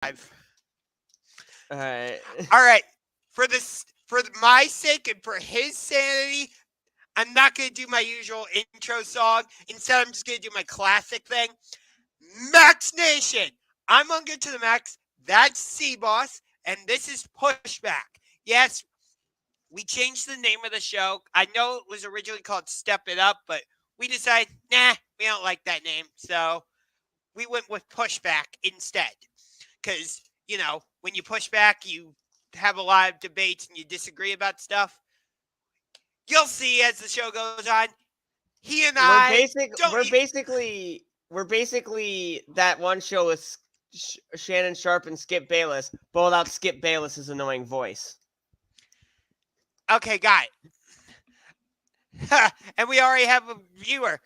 All right. right. For my sake and for his sanity, I'm not gonna do my usual intro song. Instead, I'm just gonna do my classic thing. Max Nation. I'm on Good to the Max. That's C-Boss, and this is Pushback. Yes, we changed the name of the show. I know it was originally called Step It Up, but we decided, nah, we don't like that name. So we went with Pushback instead. Because, when you push back, you have a lot of debates and you disagree about stuff. You'll see as the show goes on. He and We're I basic. don't. We're basically that one show with Shannon Sharp and Skip Bayless, but without Skip Bayless's annoying voice. Okay, got it. And we already have a viewer,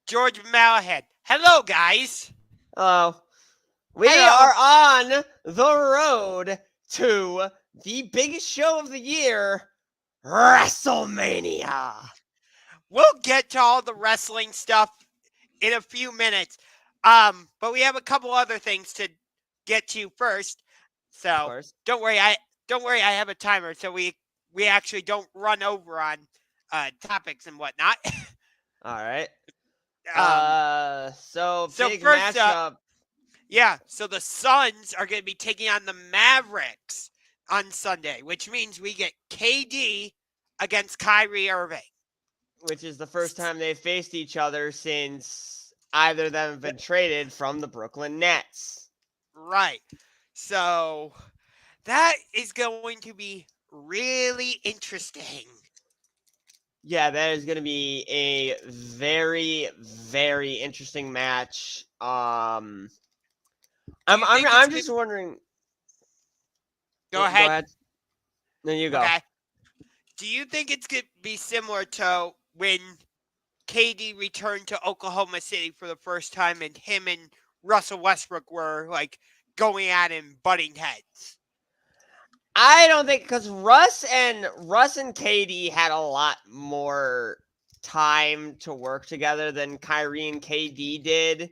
George Malahead. Hello, guys. Hello. We Hello. are on the road to the biggest show of the year, WrestleMania. We'll get to all the wrestling stuff in a few minutes. But we have a couple other things to get to first. Of So course. don't worry, I have a timer so we actually don't run over on topics and whatnot. All right. um So so big first up, matchup. yeah, so the Suns are going to be taking on the Mavericks on Sunday, which means we get KD against Kyrie Irving. Which is the first time they've faced each other since either of them have been traded from the Brooklyn Nets. Right. So that is going to be really interesting. Yeah, that is going to be a very, very interesting match. I'm just wondering. Go Go ahead. ahead. No, you go. Okay. Do you think it's going to be similar to when KD returned to Oklahoma City for the first time and him and Russell Westbrook were like going at him, butting heads? I don't think, because Russ and KD had a lot more time to work together than Kyrie and KD did.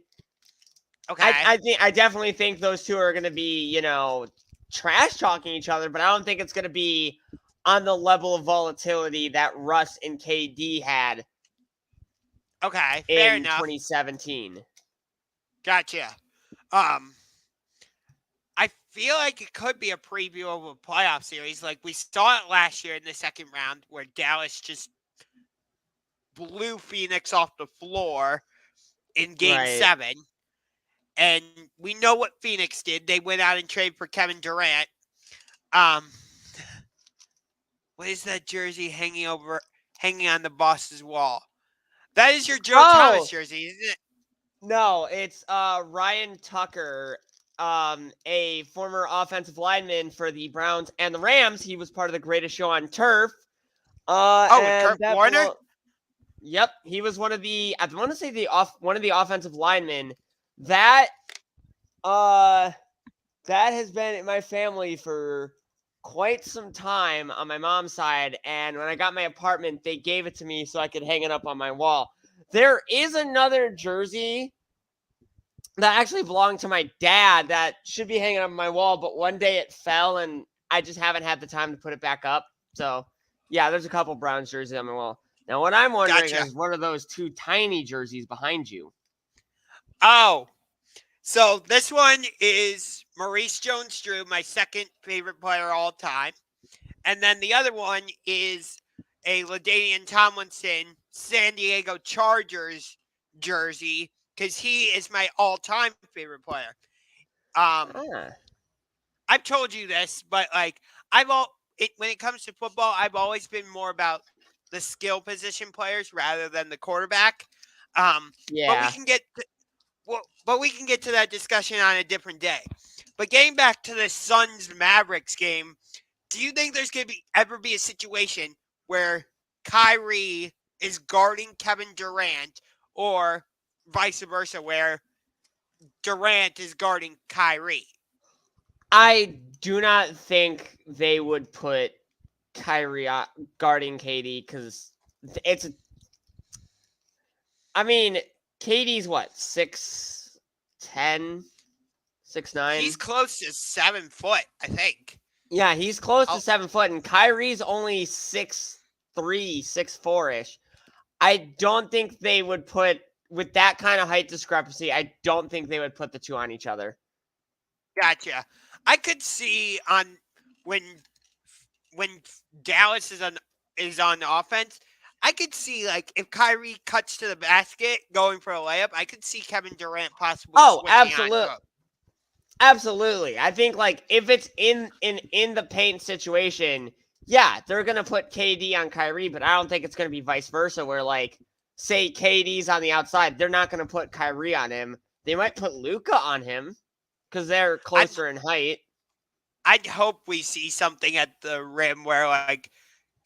Okay. I definitely think those two are going to be, trash talking each other, but I don't think it's going to be on the level of volatility that Russ and KD had. Okay, fair in enough. 2017. Gotcha. I feel like it could be a preview of a playoff series. Like we saw it last year in the second round where Dallas just blew Phoenix off the floor in Game 7. And we know what Phoenix did. They went out and traded for Kevin Durant. What is that jersey hanging on the boss's wall? That is your Joe Thomas jersey, isn't it? No, it's Ryan Tucker, a former offensive lineman for the Browns and the Rams. He was part of the Greatest Show on Turf. Kurt Warner? Yep, he was one of the, I want to say one of the offensive linemen. That has been in my family for quite some time on my mom's side, and when I got my apartment, they gave it to me so I could hang it up on my wall. There is another jersey that actually belonged to my dad that should be hanging on my wall, but one day it fell, and I just haven't had the time to put it back up. So, yeah, there's a couple Browns jerseys on my wall. Now, what I'm wondering is, what are those two tiny jerseys behind you? Oh, so this one is Maurice Jones-Drew, my second favorite player all time. And then the other one is a LaDainian Tomlinson San Diego Chargers jersey because he is my all-time favorite player. I've told you this, but like when it comes to football, I've always been more about the skill position players rather than the quarterback. But we can get to that discussion on a different day. But getting back to the Suns Mavericks game, do you think there's going to ever be a situation where Kyrie is guarding Kevin Durant or vice versa, where Durant is guarding Kyrie? I do not think they would put Kyrie guarding KD because it's KD's what, 6'10", 6'9". He's close to 7 foot, I think. Yeah, he's close to I'll- 7 foot, and Kyrie's only 6'3", 6'4"-ish. I don't think they would put, with that kind of height discrepancy, I don't think they would put the two on each other. Gotcha. I could see on when Dallas is on offense, I could see like if Kyrie cuts to the basket going for a layup, I could see Kevin Durant possibly switching on absolutely. to him. Absolutely. I think like if it's in the paint situation, yeah, they're gonna put KD on Kyrie, but I don't think it's gonna be vice versa where like say KD's on the outside, they're not gonna put Kyrie on him. They might put Luka on him because they're closer in height. I'd hope we see something at the rim where like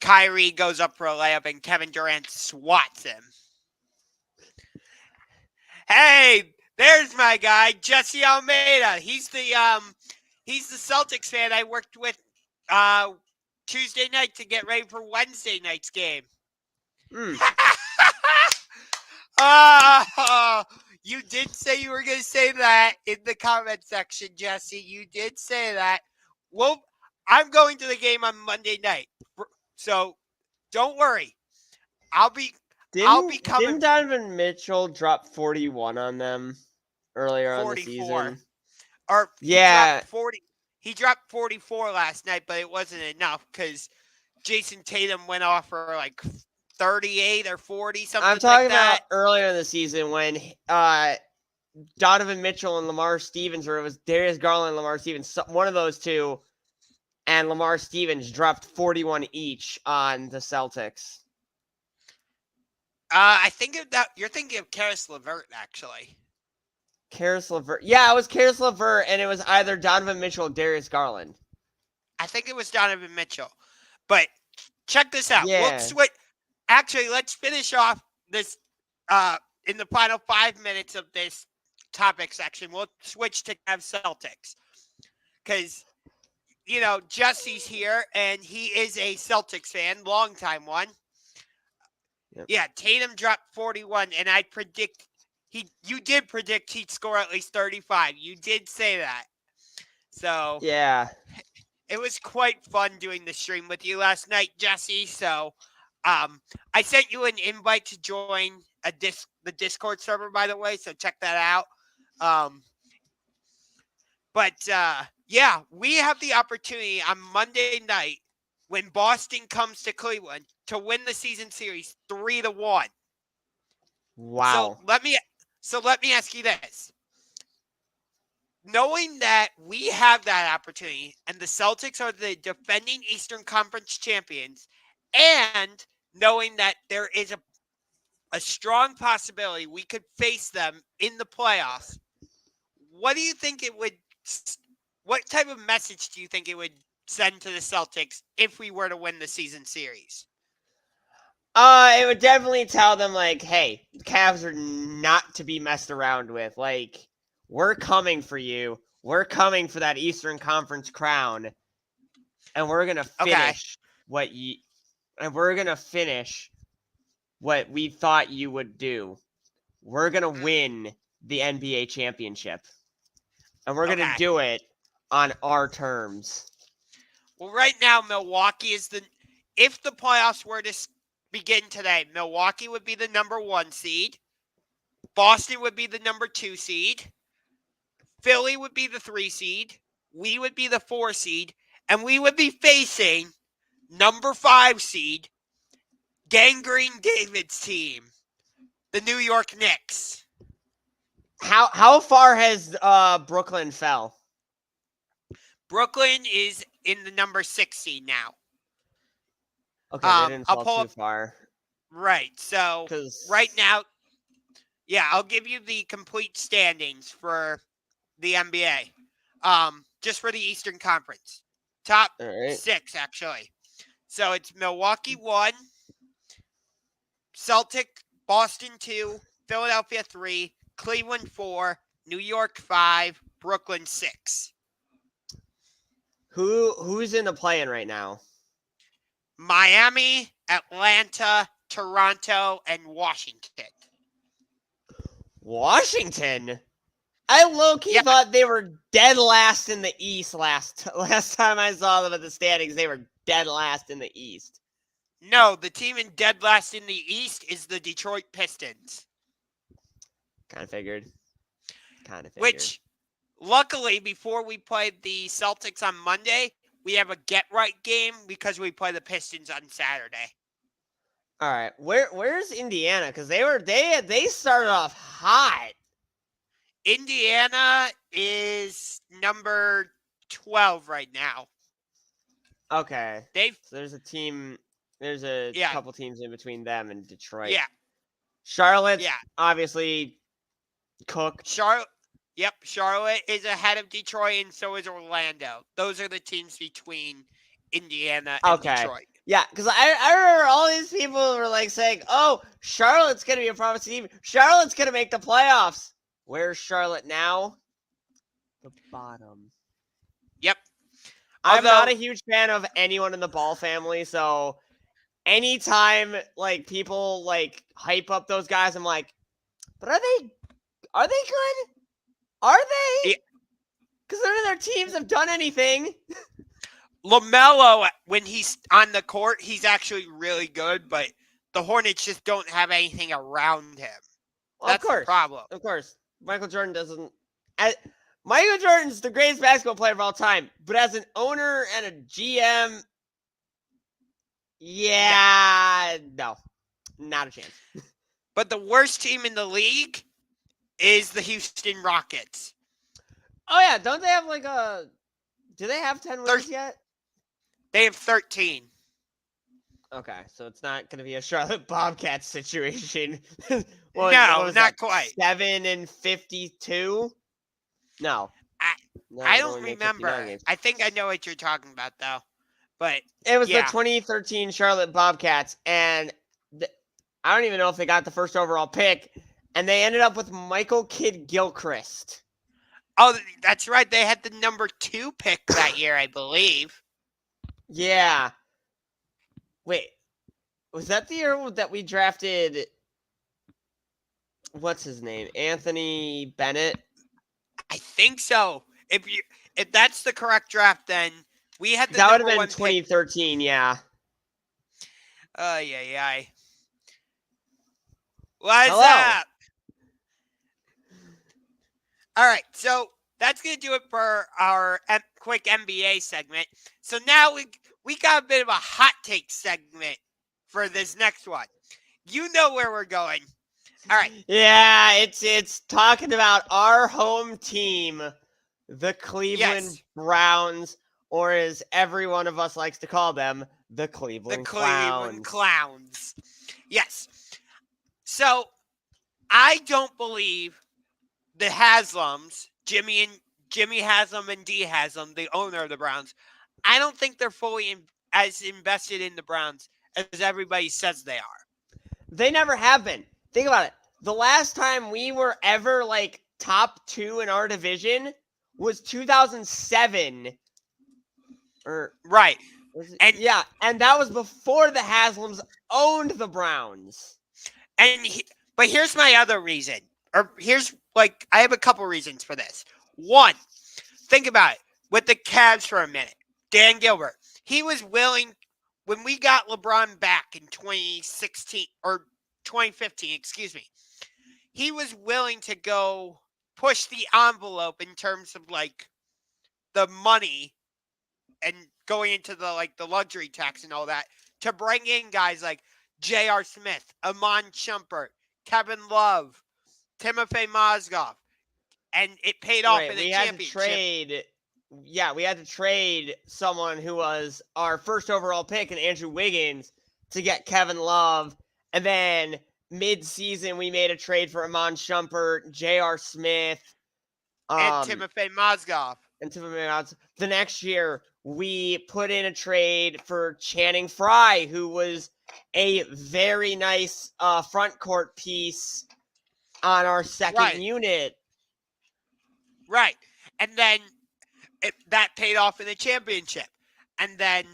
Kyrie goes up for a layup and Kevin Durant swats him. Hey, there's my guy, Jesse Almeida. He's the Celtics fan I worked with Tuesday night to get ready for Wednesday night's game. You did say you were going to say that in the comment section, Jesse. You did say that. Well, I'm going to the game on Monday night, so don't worry. I'll be coming. Didn't Donovan Mitchell drop 41 on them earlier 44. on the season? Or yeah, he dropped 44 last night, but it wasn't enough because Jason Tatum went off for like 38 or 40, something like that. I'm talking about earlier in the season when Donovan Mitchell and Lamar Stevens, or it was Darius Garland and Lamar Stevens, one of those two, and Lamar Stevens dropped 41 each on the Celtics. I think you're thinking of Karis LeVert, actually. Karis LeVert. Yeah, it was Karis LeVert, and it was either Donovan Mitchell or Darius Garland. I think it was Donovan Mitchell. But check this out. Yeah. We'll switch. Actually, let's finish off this in the final 5 minutes of this topic section. We'll switch to Cavs Celtics. Because, Jesse's here, and he is a Celtics fan, longtime one. Yep. Yeah, Tatum dropped 41, and I predict you did predict he'd score at least 35. You did say that. So yeah, it was quite fun doing the stream with you last night, Jesse. So I sent you an invite to join the Discord server, by the way, so check that out. Yeah, we have the opportunity on Monday night when Boston comes to Cleveland to win the season series 3-1. Wow. So let me ask you this. Knowing that we have that opportunity and the Celtics are the defending Eastern Conference champions, and knowing that there is a strong possibility we could face them in the playoffs, what do you think what type of message do you think it would send to the Celtics if we were to win the season series? It would definitely tell them, like, hey, the Cavs are not to be messed around with. Like, we're coming for you. We're coming for that Eastern Conference crown. And we're going to finish what we thought you would do. We're going to win the NBA championship. And we're going to do it on our terms. Well, right now, Milwaukee is if the playoffs were to begin today, Milwaukee would be the number 1 seed. Boston would be the number 2 seed. Philly would be the 3 seed. We would be the 4 seed. And we would be facing number 5 seed, Gangrene David's team, the New York Knicks. How far has Brooklyn fell? Brooklyn is in the number 6 seed now. Okay, they didn't fall too far. Right, so right now, yeah, I'll give you the complete standings for the NBA. Just for the Eastern Conference. Top 6, actually. So it's Milwaukee 1, Celtic, Boston 2, Philadelphia 3, Cleveland 4, New York 5, Brooklyn 6. Who's in the play-in right now? Miami, Atlanta, Toronto, and Washington. Washington? I low-key Yeah. thought they were dead last in the East last time I saw them at the standings. They were dead last in the East. No, the team in dead last in the East is the Detroit Pistons. Kind of figured. Which, luckily, before we played the Celtics on Monday, we have a get-right game because we play the Pistons on Saturday. All right, where's Indiana? Because they started off hot. Indiana is number 12 right now. Okay, They've so there's a Yeah. couple teams in between them and Detroit. yeah Charlotte's yeah obviously cooked. Charlotte is ahead of Detroit, and so is Orlando. Those are the teams between Indiana and Detroit. Yeah, because I remember all these people were like saying, "Oh, Charlotte's gonna be a promising team. Charlotte's gonna make the playoffs." Where's Charlotte now? The bottom. Yep. I'm not a huge fan of anyone in the Ball family, so anytime like people like hype up those guys, I'm like, but are they good? Are they? Because none of their teams have done anything. LaMelo, when he's on the court, he's actually really good, but the Hornets just don't have anything around him. Well, That's the problem. Of course. Michael Jordan doesn't. Michael Jordan's the greatest basketball player of all time, but as an owner and a GM, no, not a chance. But the worst team in the league is the Houston Rockets. Oh yeah, don't they have like a? Do they have 10 wins yet? They have 13. Okay, so it's not going to be a Charlotte Bobcats situation. No, not quite. 7-52. No. I don't remember. I think I know what you're talking about, though. But it was the 2013 Charlotte Bobcats, and I don't even know if they got the first overall pick, and they ended up with Michael Kidd-Gilchrist. Oh, that's right. They had the number 2 pick that year, I believe. Yeah. Wait, was that the year that we drafted? What's his name? Anthony Bennett. I think so. If that's the correct draft, then we had the that would have number been 2013. Pick. Yeah. Yeah. What's up? All right, so that's going to do it for our quick NBA segment. So now we got a bit of a hot take segment for this next one. You know where we're going. All right. Yeah, it's talking about our home team, the Cleveland Browns, or as every one of us likes to call them, the Cleveland Clowns. Yes. So I don't believe the Haslams, Jimmy Haslam and Dee Haslam, the owner of the Browns, I don't think they're fully as invested in the Browns as everybody says they are. They never have been. Think about it. The last time we were ever like top 2 in our division was 2007. Right. And that was before the Haslams owned the Browns. But here's my other reason. I have a couple reasons for this. One, think about it. With the Cavs for a minute. Dan Gilbert, he was willing, when we got LeBron back in 2016, or 2015, excuse me, he was willing to go push the envelope in terms of, like, the money and going into the luxury tax and all that to bring in guys like J.R. Smith, Amon Shumpert, Kevin Love, Timofey Mozgov, and it paid off in the championship. We had to trade someone who was our first overall pick in Andrew Wiggins to get Kevin Love, and then mid-season we made a trade for Amon Shumpert, J.R. Smith, and Timofey Mozgov. The next year we put in a trade for Channing Frye, who was a very nice front court piece on our second unit. Right. And then that paid off in the championship. And then,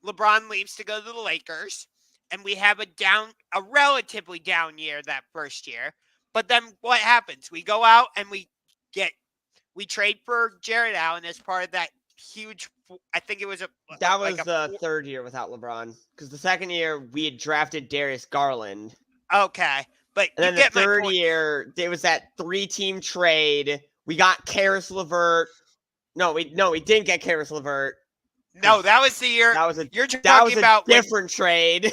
LeBron leaves to go to the Lakers. And we have a relatively down year that first year. But then what happens? We go out and we trade for Jared Allen as part of that huge. I think it was That was the third year without LeBron. Because the second year, we had drafted Darius Garland. Okay. But And you then get the my third point. year, there was that 3-team trade. We got Karis LeVert. No, we didn't get Karis LeVert. No, that was the year. You're talking about different trade.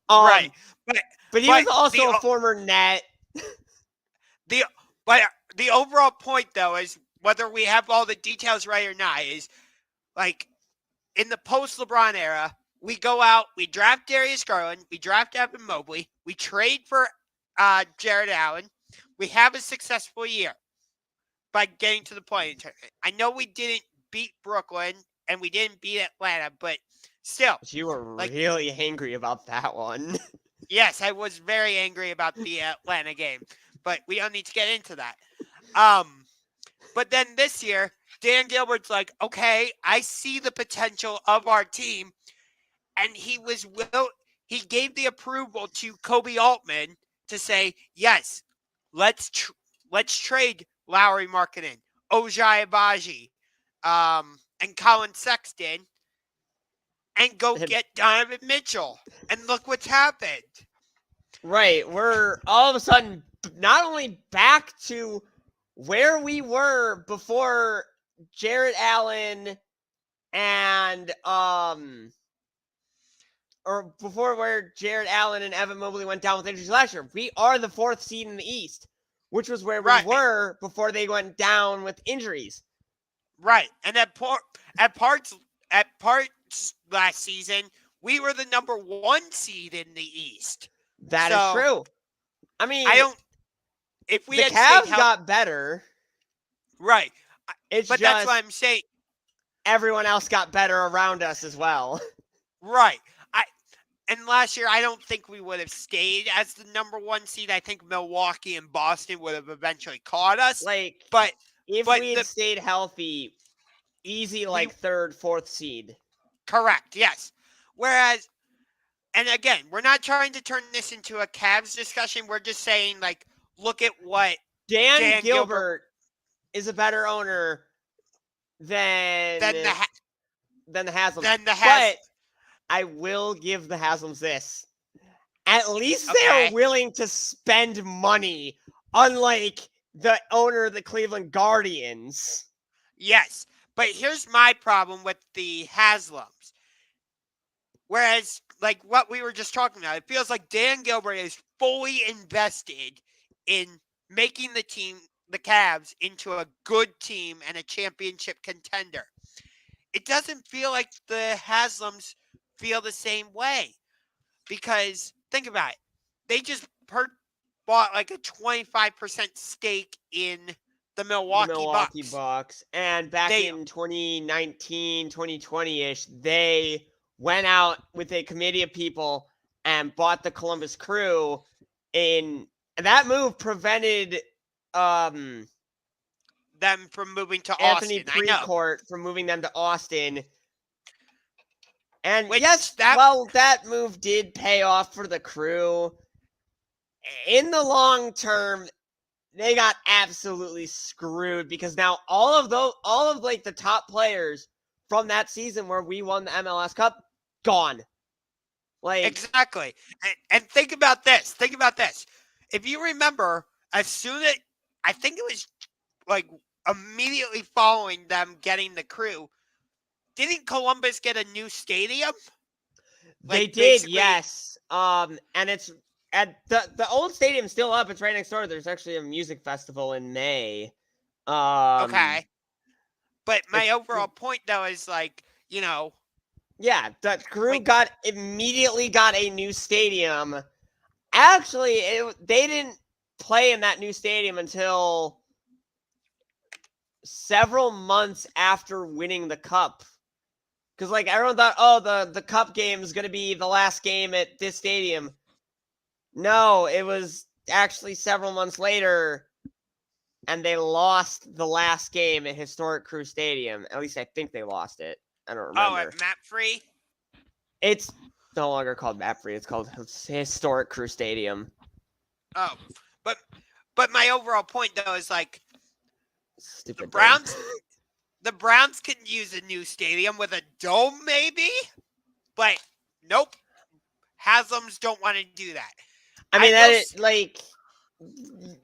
Right. But he was also a former net. But the overall point, though, is whether we have all the details right or not, is like in the post-LeBron era, we go out, we draft Darius Garland, we draft Evan Mobley, we trade for Jared Allen, we have a successful year by getting to the play-in tournament. I know we didn't beat Brooklyn and we didn't beat Atlanta, but still. You were really angry about that one. Yes, I was very angry about the Atlanta game, but we don't need to get into that. But then this year, Dan Gilbert's like, okay, I see the potential of our team, and he gave the approval to Kobe Altman to say, yes, let's trade Lowry Markkanen, Ojai Abaji, and Colin Sexton, and go get Donovan Mitchell. And look what's happened. Right. We're all of a sudden not only back to where we were before Jared Allen and or before where Jared Allen and Evan Mobley went down with injuries last year. We are the 4th seed in the East, which was where we were before they went down with injuries. Right. And at parts last season, we were the number 1 seed in the East. That is true. I mean, if we the had Cavs got better. Right. But that's what I'm saying. Everyone else got better around us as well. Right. And last year, I don't think we would have stayed as the number 1 seed. I think Milwaukee and Boston would have eventually caught us. But if we had stayed healthy, easy 3rd, 4th seed. Correct, yes. Whereas, and again, we're not trying to turn this into a Cavs discussion. We're just saying, look at what Dan Gilbert is a better owner than the Haslam. But I will give the Haslams this. At least they are willing to spend money, unlike the owner of the Cleveland Guardians. Yes, but here's my problem with the Haslams. Whereas, what we were just talking about, it feels like Dan Gilbert is fully invested in making the Cavs, into a good team and a championship contender. It doesn't feel like the Haslams feel the same way. Because, think about it. They just bought a 25% stake in the Milwaukee Bucks. And back in 2019, 2020-ish, they went out with a committee of people and bought the Columbus Crew. And that move prevented them from moving to Anthony Austin. Precourt from moving them to Austin. And that move did pay off for the Crew. In the long term, they got absolutely screwed because now all of the top players from that season where we won the MLS Cup gone. Exactly. And think about this. If you remember, as soon as I think it was immediately following them getting the Crew, didn't Columbus get a new stadium? They did, yes. And it's at the old stadium's still up. It's right next door. There's actually a music festival in May. Okay. But my overall point, though, is yeah, the Crew immediately got a new stadium. Actually, they didn't play in that new stadium until several months after winning the Cup. Because, everyone thought, the Cup game is going to be the last game at this stadium. No, it was actually several months later, and they lost the last game at Historic Crew Stadium. At least I think they lost it. I don't remember. Oh, at Map Free? It's no longer called Map Free. It's called Historic Crew Stadium. Oh, but But my overall point, though, is like Stupid the dome. Browns can use a new stadium with a dome, maybe, but nope. Haslam's don't want to do that. I mean, will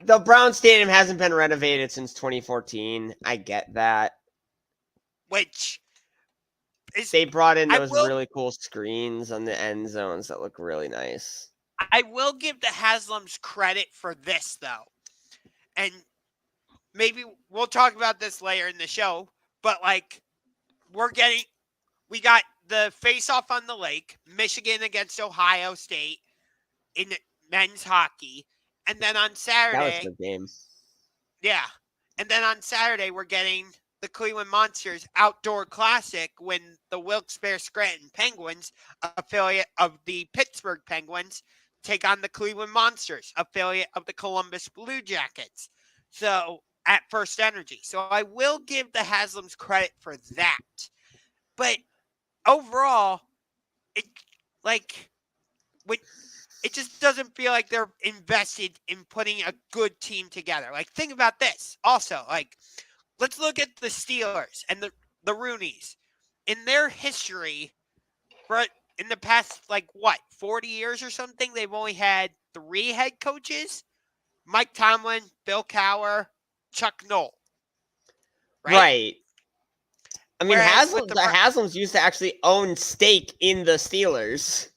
the Brown Stadium hasn't been renovated since 2014. I get that. which is They brought in I those will really cool screens on the end zones that look really nice. I will give the Haslam's credit for this though, and maybe we'll talk about this later in the show. But like, we got the face-off on the lake, Michigan against Ohio State in men's hockey, and then on That was Saturday, a good game. yeah, and then on Saturday we're getting the Cleveland Monsters Outdoor Classic when the Wilkes-Barre Scranton Penguins, affiliate of the Pittsburgh Penguins, take on the Cleveland Monsters, affiliate of the Columbus Blue Jackets. So at First Energy. So I will give the Haslam's credit for that. But overall, it it just doesn't feel like they're invested in putting a good team together. Like, think about this. Also, like, let's look at the Steelers and the Roonies. In their history, in the past, 40 years or something, they've only had 3 head coaches: Mike Tomlin, Bill Cowher, Chuck Noll. Right. I mean, Whereas the Haslams used to actually own stake in the Steelers.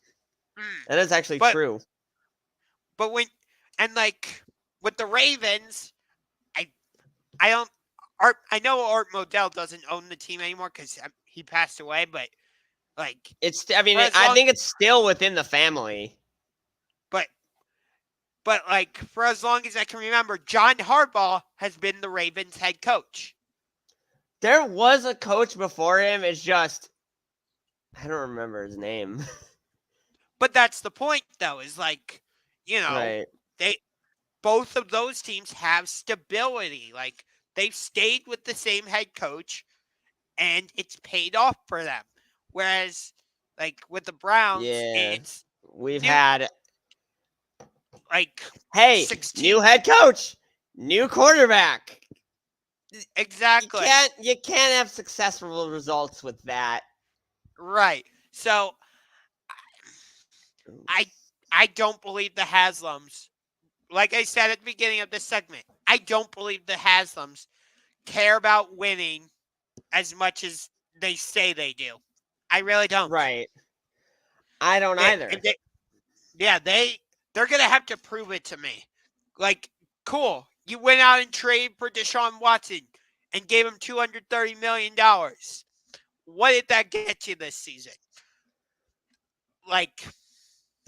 That is actually true. But with the Ravens, I know Art Modell doesn't own the team anymore because he passed away, but I think it's still within the family. But for as long as I can remember, John Harbaugh has been the Ravens head coach. There was a coach before him. It's just I don't remember his name. But that's the point, though, is right. Both of those teams have stability. Like, they've stayed with the same head coach, and it's paid off for them. Whereas, with the Browns, we've had hey, 16. New head coach, new quarterback. Exactly. You can't have successful results with that. Right. So I don't believe the Haslams, like I said at the beginning of this segment, I don't believe the Haslams care about winning as much as they say they do. I really don't. Right. I don't either. They're going to have to prove it to me. Cool. You went out and traded for Deshaun Watson and gave him $230 million. What did that get you this season?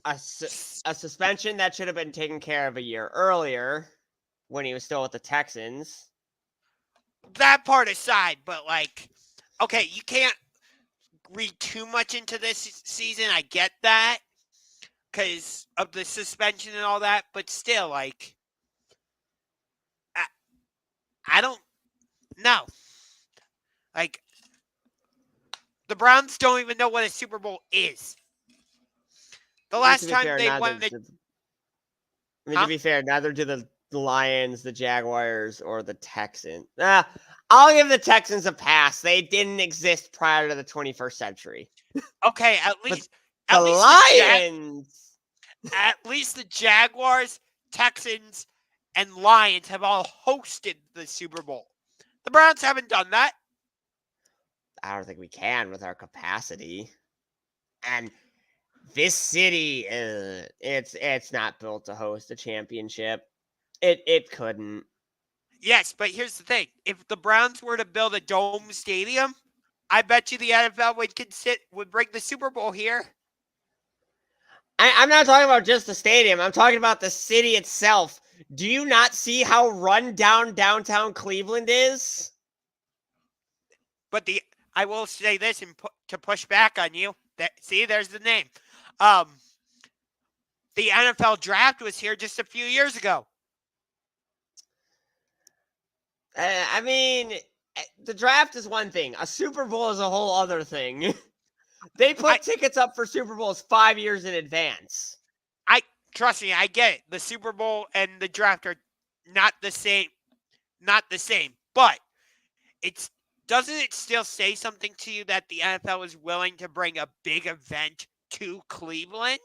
A suspension that should have been taken care of a year earlier when he was still with the Texans. That part aside, but okay, you can't read too much into this season. I get that because of the suspension and all that, but still, I don't know. The Browns don't even know what a Super Bowl is. The last time they won it. To be fair, neither do the Lions, the Jaguars, or the Texans. I'll give the Texans a pass. They didn't exist prior to the 21st century. Okay, at least Lions. At least the Jaguars, Texans, and Lions have all hosted the Super Bowl. The Browns haven't done that. I don't think we can with our capacity. And this city, it's not built to host a championship. It couldn't. Yes, but here's the thing. If the Browns were to build a dome stadium, I bet you the NFL would bring the Super Bowl here. I'm not talking about just the stadium. I'm talking about the city itself. Do you not see how run down downtown Cleveland is? But I will say this to push back on you. There's the name. The NFL draft was here just a few years ago. I mean, the draft is one thing. A Super Bowl is a whole other thing. They put tickets up for Super Bowls 5 years in advance. Trust me, I get it. The Super Bowl and the draft are not the same. Not the same. But it's doesn't it still say something to you that the NFL is willing to bring a big event to Cleveland?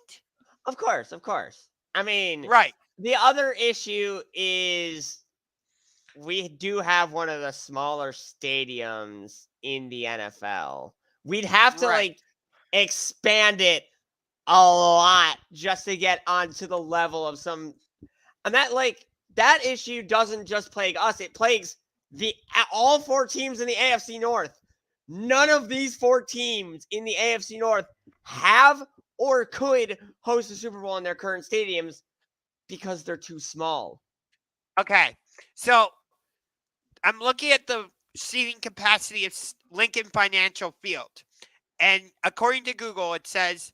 Of course, of course. I mean, Right. the other issue is we do have one of the smaller stadiums in the NFL. We'd have to Right. expand it a lot just to get onto the level of some, and that issue doesn't just plague us, it plagues all 4 teams in the AFC North. None of these 4 teams in the AFC North have or could host a Super Bowl in their current stadiums because they're too small. Okay. So I'm looking at the seating capacity of Lincoln Financial Field. And according to Google, it says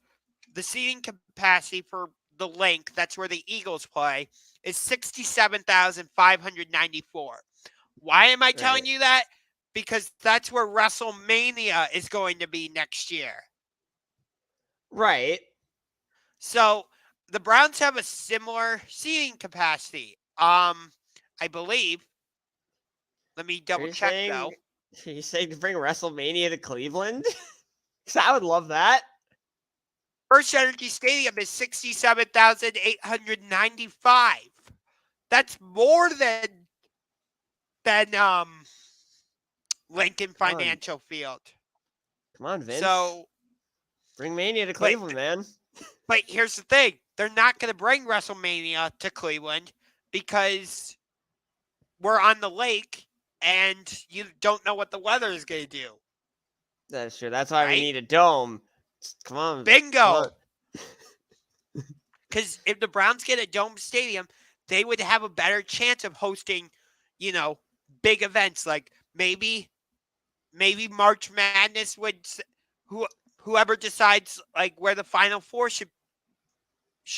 the seating capacity for the Link, that's where the Eagles play, is 67,594. Why am I telling you that? Because that's where WrestleMania is going to be next year. Right. So the Browns have a similar seating capacity. I believe. Let me double check though. Are you saying to bring WrestleMania to Cleveland? Because I would love that. First Energy Stadium is 67,895. That's more than Lincoln Financial Field. Come on, Vince. So bring Mania to Cleveland, man. But here's the thing. They're not going to bring WrestleMania to Cleveland because we're on the lake and you don't know what the weather is going to do. That's true. That's why we need a dome. Come on. Bingo. Because if the Browns get a dome stadium, they would have a better chance of hosting, big events. Like maybe March Madness would, whoever decides where the Final Four should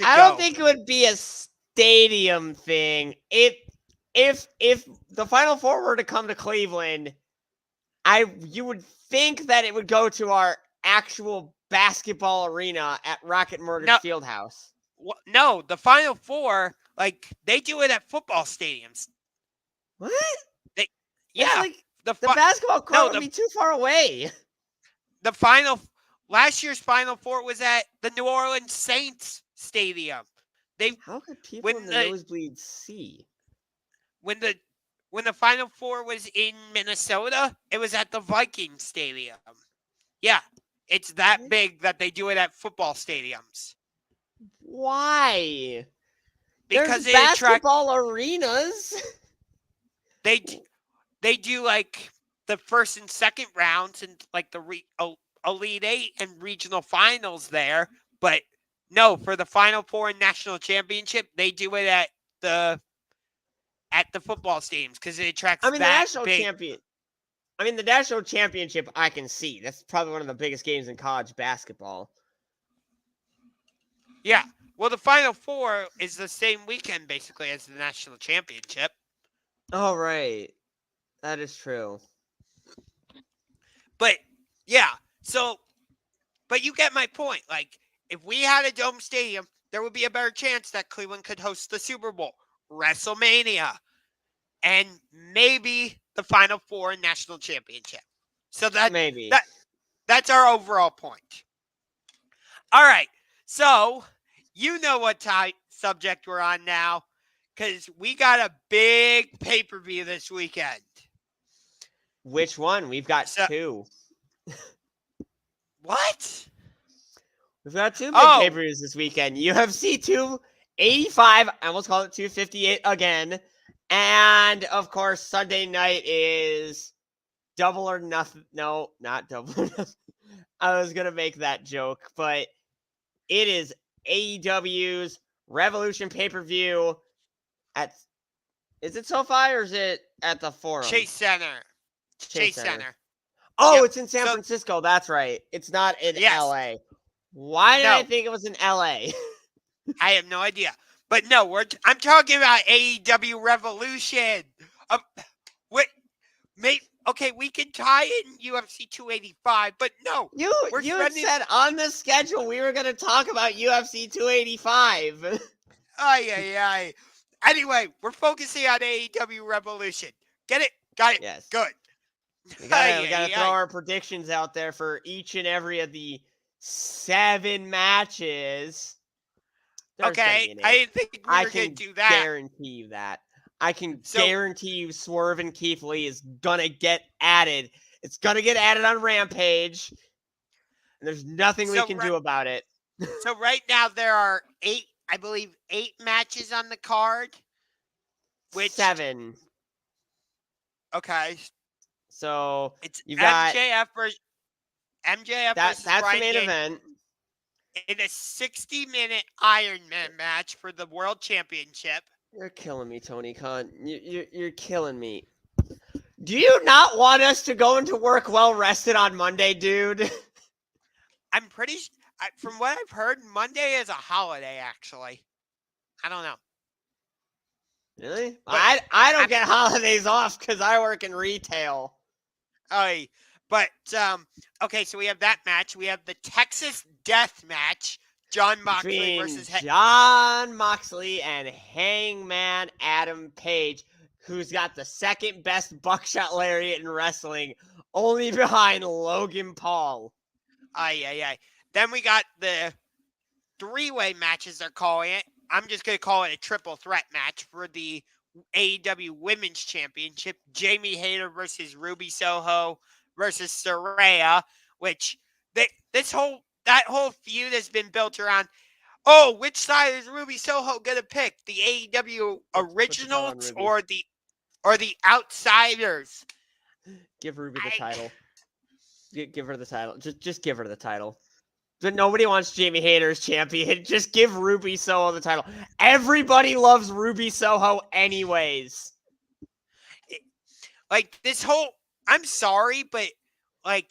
I go. don't think it would be a stadium thing. If the Final Four were to come to Cleveland, you would think that it would go to our actual basketball arena at Rocket Mortgage Fieldhouse. No, the Final Four, they do it at football stadiums. What? Yeah. The basketball court would be too far away. Last year's Final Four was at the New Orleans Saints Stadium. How could people in the nosebleeds see? When the Final Four was in Minnesota, it was at the Vikings Stadium. Yeah, it's that big that they do it at football stadiums. Why? Because there's basketball arenas. They do the first and second rounds and the Elite Eight and regional finals there, but no, for the Final Four and National Championship, they do it at the football stadiums because it attracts. The national championship I can see. That's probably one of the biggest games in college basketball. Yeah. Well, the Final Four is the same weekend basically as the national championship. Oh, right. That is true. But yeah, but you get my point. If we had a dome stadium, there would be a better chance that Cleveland could host the Super Bowl, WrestleMania, and maybe the Final Four and National Championship. So that's our overall point. All right. So you know what subject we're on now, because we got a big pay-per-view this weekend. Which one? We've got 2. What? We've got 2 big pay-per-views this weekend. UFC 285. I almost called it 258 again. And, of course, Sunday night is Double or Nothing. No, not Double or Nothing. I was going to make that joke, but it is AEW's Revolution pay-per-view at... Is it SoFi or is it at the Forum? Chase Center. Oh, it's in San Francisco. That's right. It's not in LA. Why did I think it was in LA? I have no idea. But no, I'm talking about AEW Revolution. Okay, we can tie in UFC 285, but no. You said on the schedule we were going to talk about UFC 285. Aye. Anyway, we're focusing on AEW Revolution. Get it? Got it? Yes. Good. We gotta throw our predictions out there for each and every of the 7 matches. There's Okay, I didn't think we were going to do that. Guarantee you that. I can guarantee you Swerve and Keith Lee is going to get added. It's going to get added on Rampage. And there's nothing we can do about it. So right now there are 8 matches on the card. 7. Okay. So it's you got MJF versus that's Brian the main Cage event. In a 60-minute Iron Man match for the World Championship. You're killing me, Tony Khan. You're killing me. Do you not want us to go into work well rested on Monday, dude? I'm pretty. From what I've heard, Monday is a holiday. Actually, I don't know. Really? But I don't get holidays off because I work in retail. But okay, so we have that match. We have the Texas Death Match. Jon Moxley versus Jon Moxley and Hangman Adam Page, who's got the second best buckshot lariat in wrestling, only behind Logan Paul. Then we got the 3-way matches, they're calling it. I'm just going to call it a triple threat match for the AEW Women's Championship. Jamie Hayter versus Ruby Soho versus Saraya, which that whole feud has been built around, which side is Ruby Soho going to pick? The AEW Originals or the Outsiders? Give Ruby the title. Give her the title. Just give her the title. But nobody wants Jamie Hayter as champion. Just give Ruby Soho the title. Everybody loves Ruby Soho anyways. I'm sorry, but I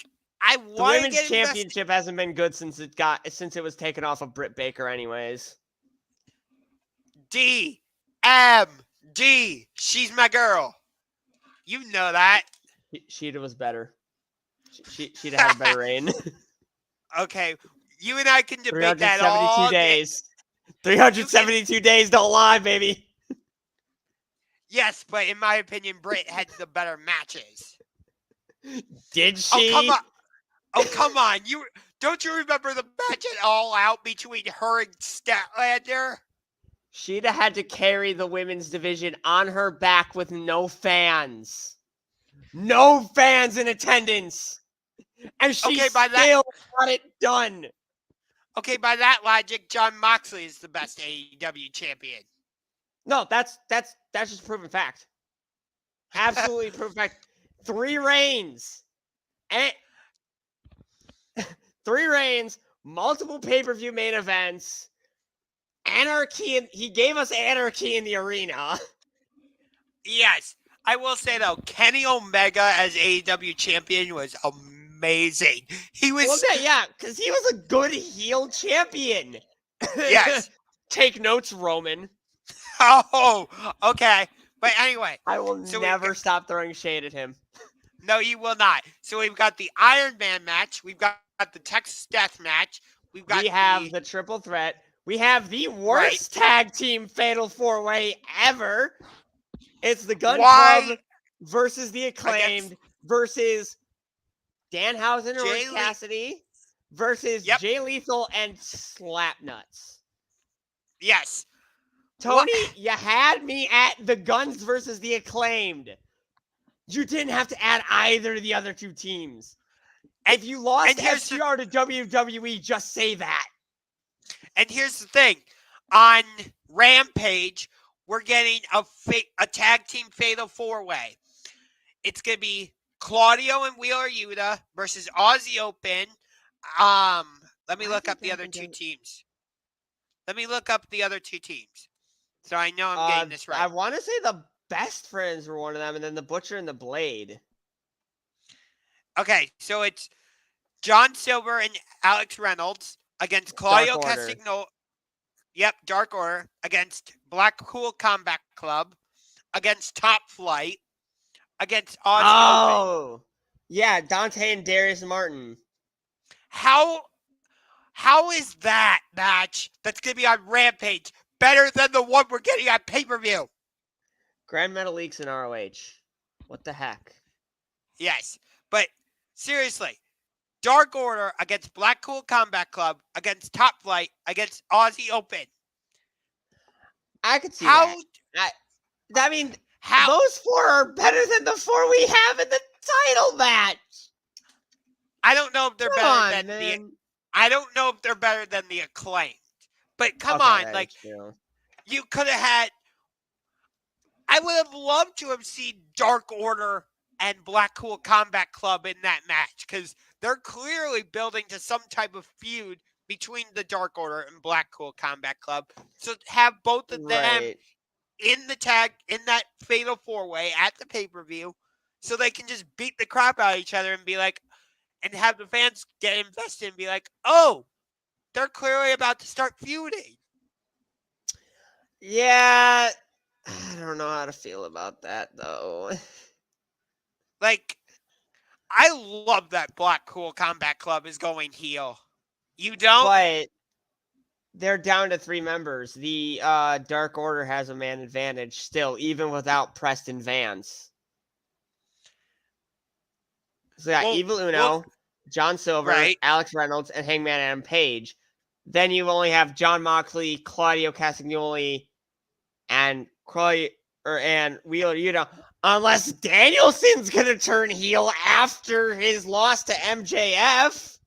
want the women's championship hasn't been good since it was taken off of Britt Baker anyways. DMD. She's my girl. You know that. Sheeta was better. She'd have had a better reign. Okay, you and I can debate that all 372 days. 372 days, don't lie, baby. Yes, but in my opinion, Britt had the better matches. Did she? Come on. Don't you remember the match at All Out between her and Statlander? She'd had to carry the women's division on her back with no fans. No fans in attendance. And she still got it done. Okay, by that logic, Jon Moxley is the best AEW champion. No, that's just proven fact. Absolutely proven fact. 3 reigns. And 3 reigns, multiple pay-per-view main events, anarchy. He gave us anarchy in the arena. Yes. I will say, though, Kenny Omega as AEW champion was amazing. He was... Well, because he was a good heel champion. Yes. Take notes, Roman. Oh, okay. But anyway. I will never stop throwing shade at him. No, you will not. So we've got the Iron Man match. We've got the Texas Death match. We have the triple threat. We have the worst tag team fatal 4-way ever. It's the Gun Club versus the Acclaimed versus Danhausen and Orange Cassidy versus Jay Lethal and Slapnuts. Yes. Tony, you had me at the Guns versus the Acclaimed. You didn't have to add either of the other 2 teams. If you lost FTR to WWE, just say that. And here's the thing. On Rampage, we're getting a tag team fatal 4-way. It's going to be Claudio and Wheeler Yuta versus Aussie Open. Let me look up the other 2 teams. So I know I'm getting this right. I want to say the Best Friends were one of them, and then the Butcher and the Blade. Okay, so it's John Silver and Alex Reynolds against Claudio Castagnoli. Yep, Dark Order against Blackpool Combat Club, against Top Flight, against Aussie Open. Yeah, Dante and Darius Martin. How is that match that's going to be on Rampage better than the one we're getting on pay-per-view. Grand Metalik and ROH. What the heck? Yes, but seriously, Dark Order against Blackpool Combat Club, against Top Flight, against Aussie Open. I could see How? that. I mean, How? those 4 are better than the 4 we have in the title match. I don't know if they're Come better on, than man. I don't know if they're better than the Acclaimed. But come Okay, on, that like is true. you could have had. I would have loved to have seen Dark Order and Blackpool Combat Club in that match because they're clearly building to some type of feud between the Dark Order and Blackpool Combat Club. So have both of them in the tag in that fatal 4-way at the pay-per-view, so they can just beat the crap out of each other and be like, and have the fans get invested and be like, oh, they're clearly about to start feuding. Yeah, I don't know how to feel about that though. Like, I love that Blackpool Combat Club is going heel. You don't? But they're down to 3 members. The Dark Order has a man advantage still, even without Preston Vance. So yeah, Evil Uno, John Silver, right. Alex Reynolds, and Hangman Adam Page. Then you only have John Moxley, Claudio Castagnoli, and Wheeler Yuta. Unless Danielson's gonna turn heel after his loss to MJF.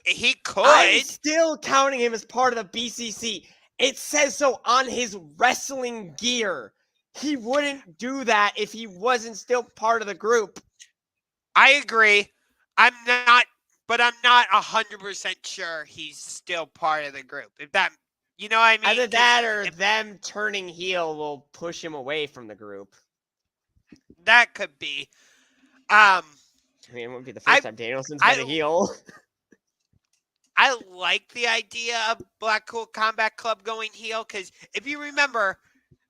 He could. I'm still counting him as part of the BCC. It says so on his wrestling gear. He wouldn't do that if he wasn't still part of the group. I agree. I'm not 100% sure he's still part of the group. If that, you know what I mean? Either that or them turning heel will push him away from the group. That could be. I mean, it wouldn't be the first time Danielson's been a heel. I like the idea of Blackpool Combat Club going heel because if you remember,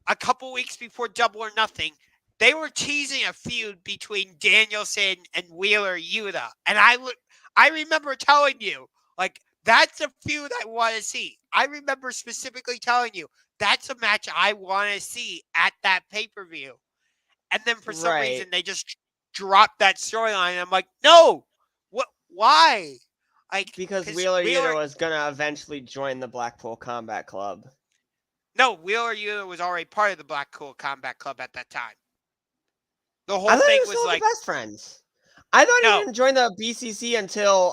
a couple weeks before Double or Nothing, they were teasing a feud between Danielson and Wheeler Yuta, and I remember telling you, like, that's a feud I want to see. I remember specifically telling you that's a match I want to see at that pay-per-view, and then for some reason they just dropped that storyline. I'm like, no, what? Why? Like, because Wheeler Yuta was gonna eventually join the Blackpool Combat Club. No, Wheeler Yuta was already part of the Blackpool Combat Club at that time. The whole I thought thing he was still like the best friends. I thought he didn't join the BCC until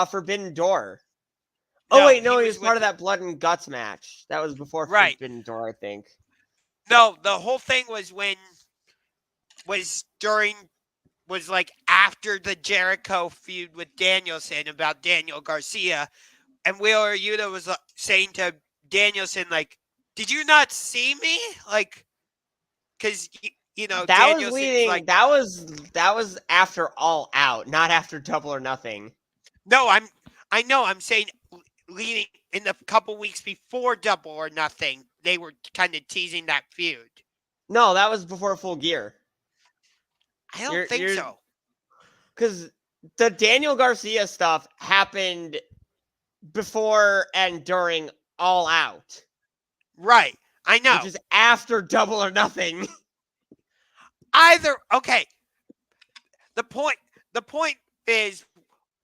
Forbidden Door. Oh wait, no, he was part of that Blood and Guts match. That was before Forbidden Door, I think. No, the whole thing was like after the Jericho feud with Danielson about Daniel Garcia, and Wheeler Yuta was saying to Danielson, like, did you not see me? Like, because you know that Danielson was leading. Like, that was after All Out, not after Double or Nothing. No, I know. I'm saying leading in the couple weeks before Double or Nothing, they were kind of teasing that feud. No, that was before Full Gear. I don't think so. Because the Daniel Garcia stuff happened before and during All Out. Right. I know. Which is after Double or Nothing. Okay. The point is,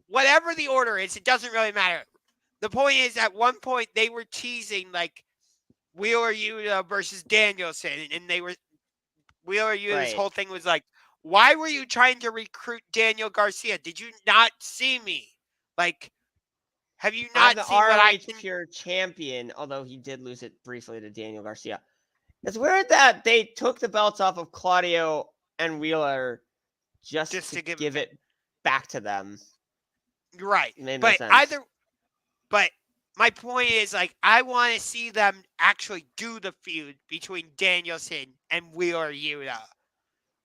whatever the order is, it doesn't really matter. The point is, at one point, they were teasing, like, Wheeler Yuta versus Danielson, and Wheeler Yuta's whole thing was like, why were you trying to recruit Daniel Garcia? Did you not see me? Like, have you not seen what I can... Pure champion, although he did lose it briefly to Daniel Garcia. It's weird that they took the belts off of Claudio and Wheeler just to give it back to them. Right. But my point is, like, I want to see them actually do the feud between Danielson and Wheeler Yuta.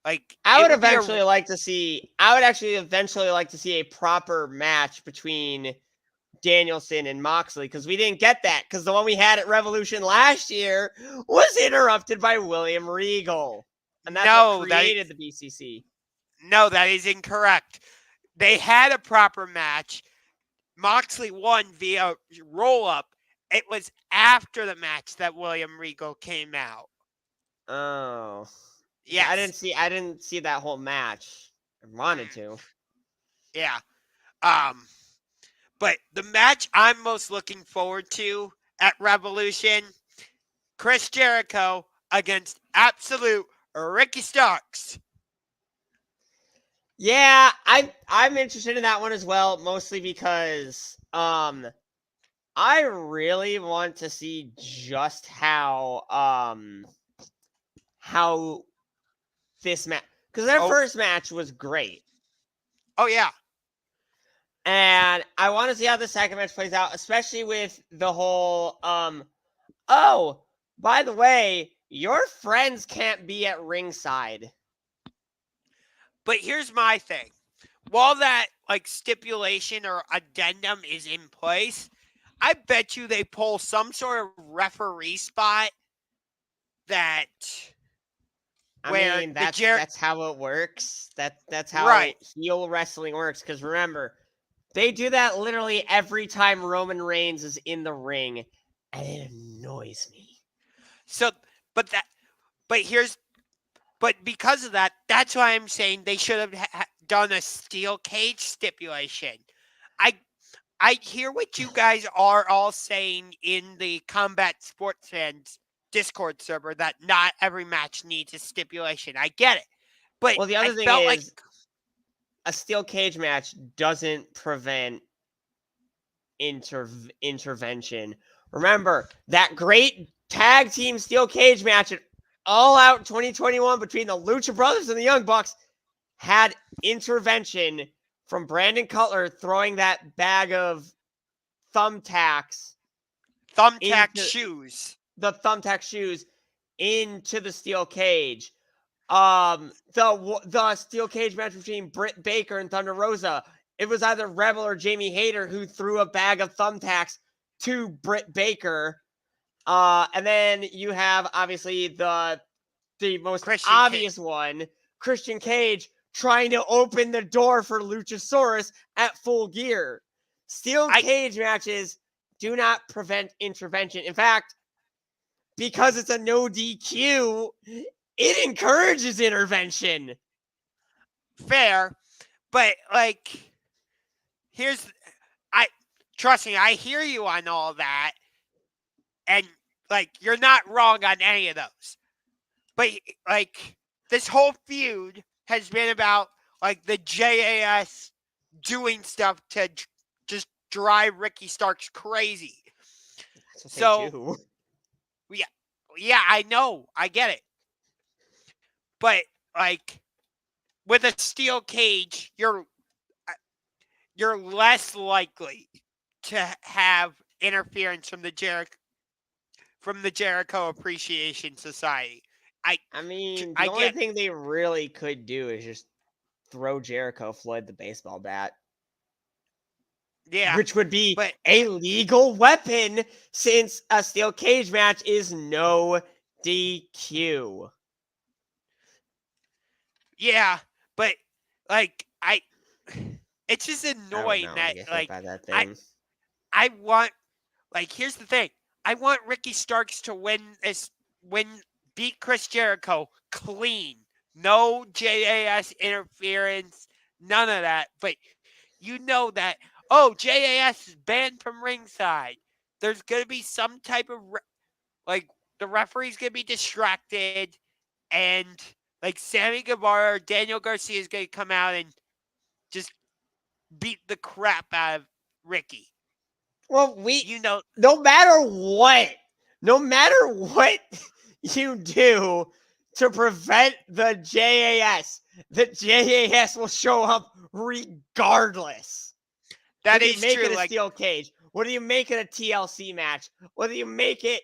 Like, I would actually like to see a proper match between Danielson and Moxley, because we didn't get that, because the one we had at Revolution last year was interrupted by William Regal. And that's what created the BCC. No, that is incorrect. They had a proper match. Moxley won via roll-up, It was after the match that William Regal came out. Oh. Yes. I didn't see that whole match. I wanted to. Yeah. But the match I'm most looking forward to at Revolution, Chris Jericho against Absolute Ricky Starks. Yeah, I'm interested in that one as well, mostly because I really want to see just how this match, because their first match was great. Oh yeah. And I want to see how the second match plays out, especially with the whole oh, by the way, your friends can't be at ringside. But here's my thing. While that like stipulation or addendum is in place, I bet you they pull some sort of referee spot that I mean, that's how it works. That's how heel wrestling works. Because remember, they do that literally every time Roman Reigns is in the ring, and it annoys me. So, but because of that, that's why I'm saying they should have done a steel cage stipulation. I hear what you guys are all saying in the Combat Sports Fans Discord server that not every match needs a stipulation. I get it. But well, the other thing is a steel cage match doesn't prevent intervention. Remember that great tag team steel cage match at All Out 2021 between the Lucha Brothers and the Young Bucks had intervention from Brandon Cutler throwing that bag of thumbtacks shoes. The thumbtack shoes into the steel cage. The steel cage match between Britt Baker and Thunder Rosa. It was either Rebel or Jamie Hayter who threw a bag of thumbtacks to Britt Baker. And then you have obviously the most obvious one, Christian Cage trying to open the door for Luchasaurus at Full Gear. Steel cage matches do not prevent intervention. In fact, because it's a no DQ, it encourages intervention. Fair, but like, trust me, I hear you on all that, and like, you're not wrong on any of those. But like, this whole feud has been about like the JAS doing stuff to just drive Ricky Starks crazy. That's what they do. Yeah, I know, I get it. But like, with a steel cage, you're less likely to have interference from the Jericho Appreciation Society. I mean, the only thing they really could do is just throw Jericho Floyd the baseball bat. Yeah. Which would be a legal weapon since a steel cage match is no DQ. Yeah, but like it's just annoying that like I want, like, here's the thing. I want Ricky Starks to beat Chris Jericho clean. No JAS interference, none of that. But you know that, JAS is banned from ringside. There's going to be some type of, the referee's going to be distracted, and, like, Sammy Guevara or Daniel Garcia is going to come out and just beat the crap out of Ricky. Well, no matter what you do to prevent the JAS will show up regardless. That is true. Make it a steel cage. Whether you make it a TLC match, whether you make it,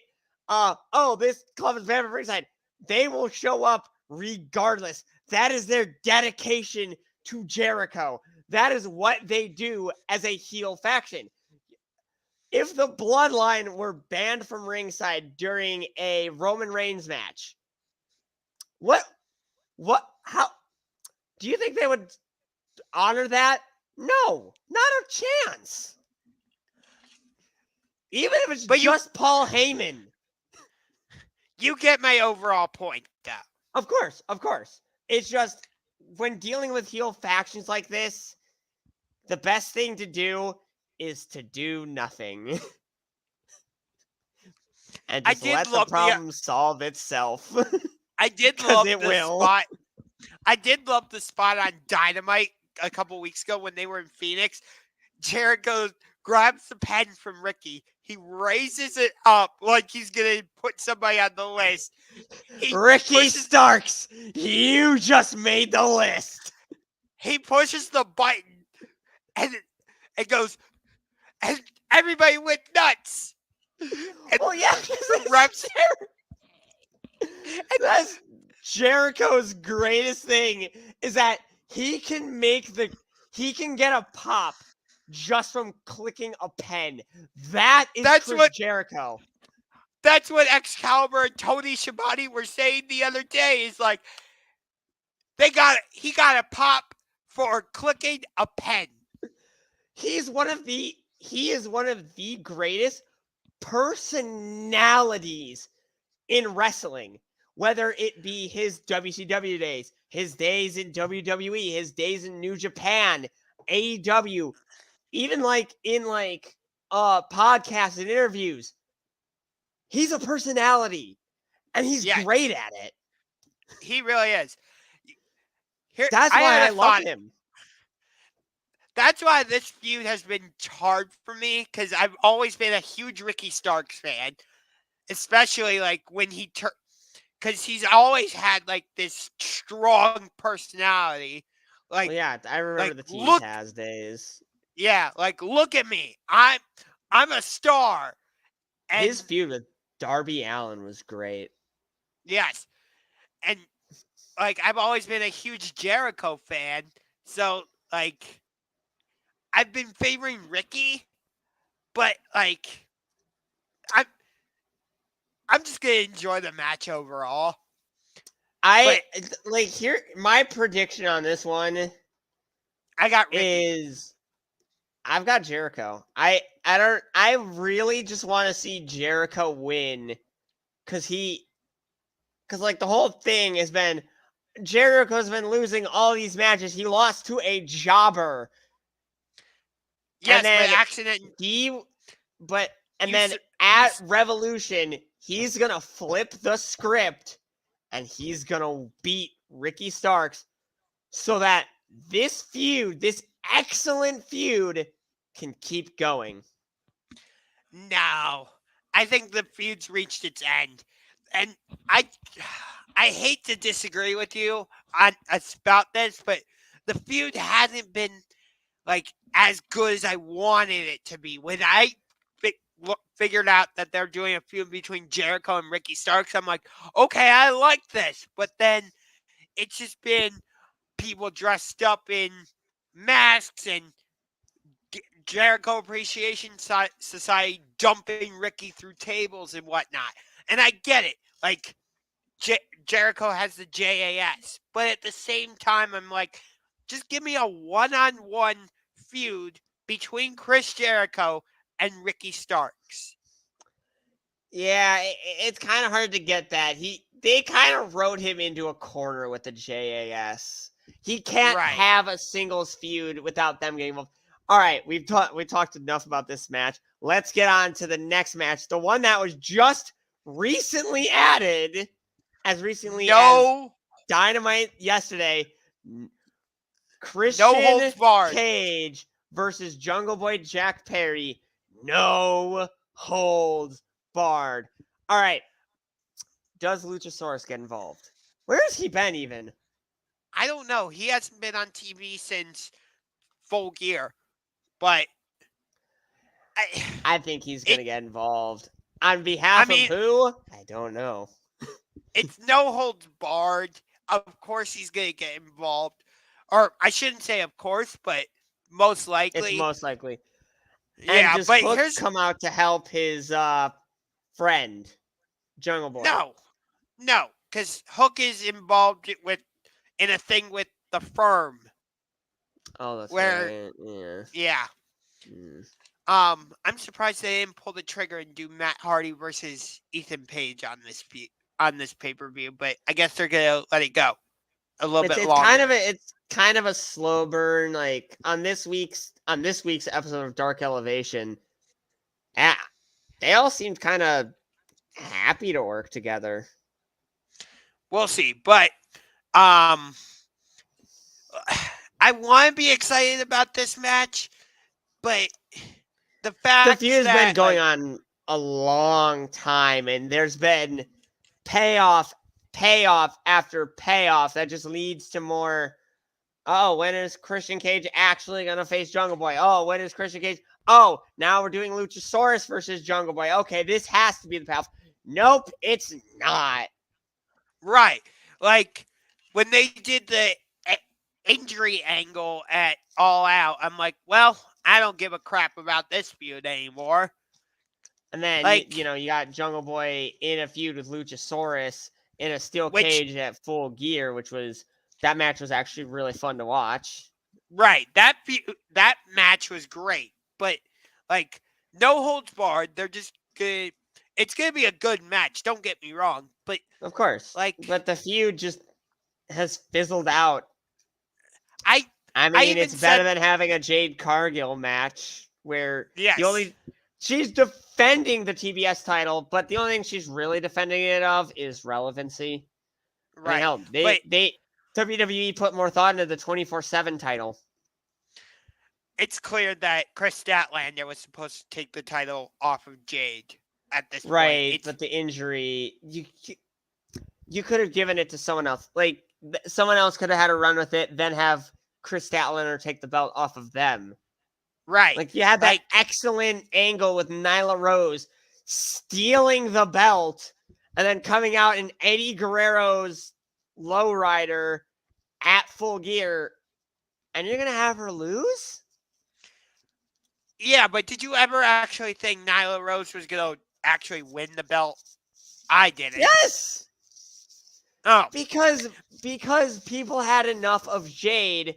this club is banned from ringside, they will show up regardless. That is their dedication to Jericho. That is what they do as a heel faction. If the Bloodline were banned from ringside during a Roman Reigns match, how do you think they would honor that? No, not a chance. Even if it's But just Paul Heyman. you get my overall point, though. Of course. It's just when dealing with heel factions like this, the best thing to do is to do nothing. And I just did let the love problem solve itself. I did Because love it the will. spot. I did love the spot on Dynamite a couple weeks ago when they were in Phoenix. Jericho grabs the pen from Ricky. He raises it up like he's gonna put somebody on the list. Ricky Starks, you just made the list. He pushes the button, and it goes, and everybody went nuts. And Well, yeah, reps. That's Jericho's greatest thing is that he can get a pop just from clicking a pen. That is Chris Jericho. That's what Excalibur and Tony Schiavone were saying the other day. Is like he got a pop for clicking a pen. He is one of the greatest personalities in wrestling, whether it be his WCW days, his days in WWE, his days in New Japan, AEW, even in podcasts and interviews. He's a personality, and he's great at it. He really is. That's why I love him. That's why this feud has been hard for me, because I've always been a huge Ricky Starks fan, especially when he because he's always had this strong personality. Well, yeah, I remember the T-Taz days. Yeah, look at me, I'm a star. And his feud with Darby Allin was great. Yes, and I've always been a huge Jericho fan, so I've been favoring Ricky, but I'm just gonna enjoy the match overall. Here my prediction on this one. I got Ricky. I've got Jericho. I really just want to see Jericho win, because the whole thing has been Jericho's been losing all these matches. He lost to a jobber. Yes, by accident. Then at Revolution, he's gonna flip the script and he's gonna beat Ricky Starks so that this excellent feud, can keep going. No, I think the feud's reached its end, and I hate to disagree with you about this, but the feud hasn't been as good as I wanted it to be. When I figured out that they're doing a feud between Jericho and Ricky Starks, I'm like, okay, I like this. But then it's just been people dressed up in masks and Jericho Appreciation Society dumping Ricky through tables and whatnot. And I get it. Jericho has the JAS. But at the same time, I'm like, just give me a one-on-one feud between Chris Jericho and Ricky Starks. Yeah, it's kind of hard to get that. They kind of wrote him into a corner with the JAS. He can't have a singles feud without them getting involved. All right, we talked enough about this match. Let's get on to the next match, the one that was just recently added, as recently as Dynamite yesterday. Christian Cage versus Jungle Boy Jack Perry. No holds barred. All right. Does Luchasaurus get involved? Where has he been even? I don't know. He hasn't been on TV since Full Gear. But I think he's going to get involved. On behalf of who? I don't know. It's no holds barred. Of course he's going to get involved. Or I shouldn't say of course, but most likely. It's most likely. Yeah, and does Hook come out to help his friend, Jungle Boy? No, because Hook is involved in a thing with the firm. Oh, that's right. Yeah. Yeah. I'm surprised they didn't pull the trigger and do Matt Hardy versus Ethan Page on this pay-per-view, but I guess they're gonna let it go a little bit It's longer. kind of a slow burn. Like on this week's episode of Dark Elevation, they all seemed kind of happy to work together. We'll see, but I want to be excited about this match, but the fact The feud's that been going on a long time, and there's been payoff after payoff that just leads to more. Oh, when is Christian Cage actually gonna face Jungle Boy? Oh, when is Christian Cage? Oh, now we're doing Luchasaurus versus Jungle Boy. Okay, this has to be the payoff. Nope, it's not. right, like when they did the injury angle at All Out, I'm like, well, I don't give a crap about this feud anymore. And then Like, you got Jungle Boy in a feud with Luchasaurus in a steel cage at Full Gear, that match was actually really fun to watch. Right, that match was great, but like no holds barred. They're just good. It's gonna be a good match. Don't get me wrong, but Of course, but the feud just has fizzled out. I mean, it's better than having a Jade Cargill match where she's defending the TBS title, but the only thing she's really defending it of is relevancy. Right. I mean, hell, WWE put more thought into the 24/7 title. It's clear that Chris Statlander was supposed to take the title off of Jade at this point. Right, but the injury, you could have given it to someone else. Like, someone else could have had a run with it, then have Chris Statlander take the belt off of them. Right. Like, you had that excellent angle with Nyla Rose stealing the belt and then coming out in Eddie Guerrero's lowrider at Full Gear, and you're going to have her lose? Yeah, but did you ever actually think Nyla Rose was going to actually win the belt? I didn't. Yes! Oh. Because people had enough of Jade,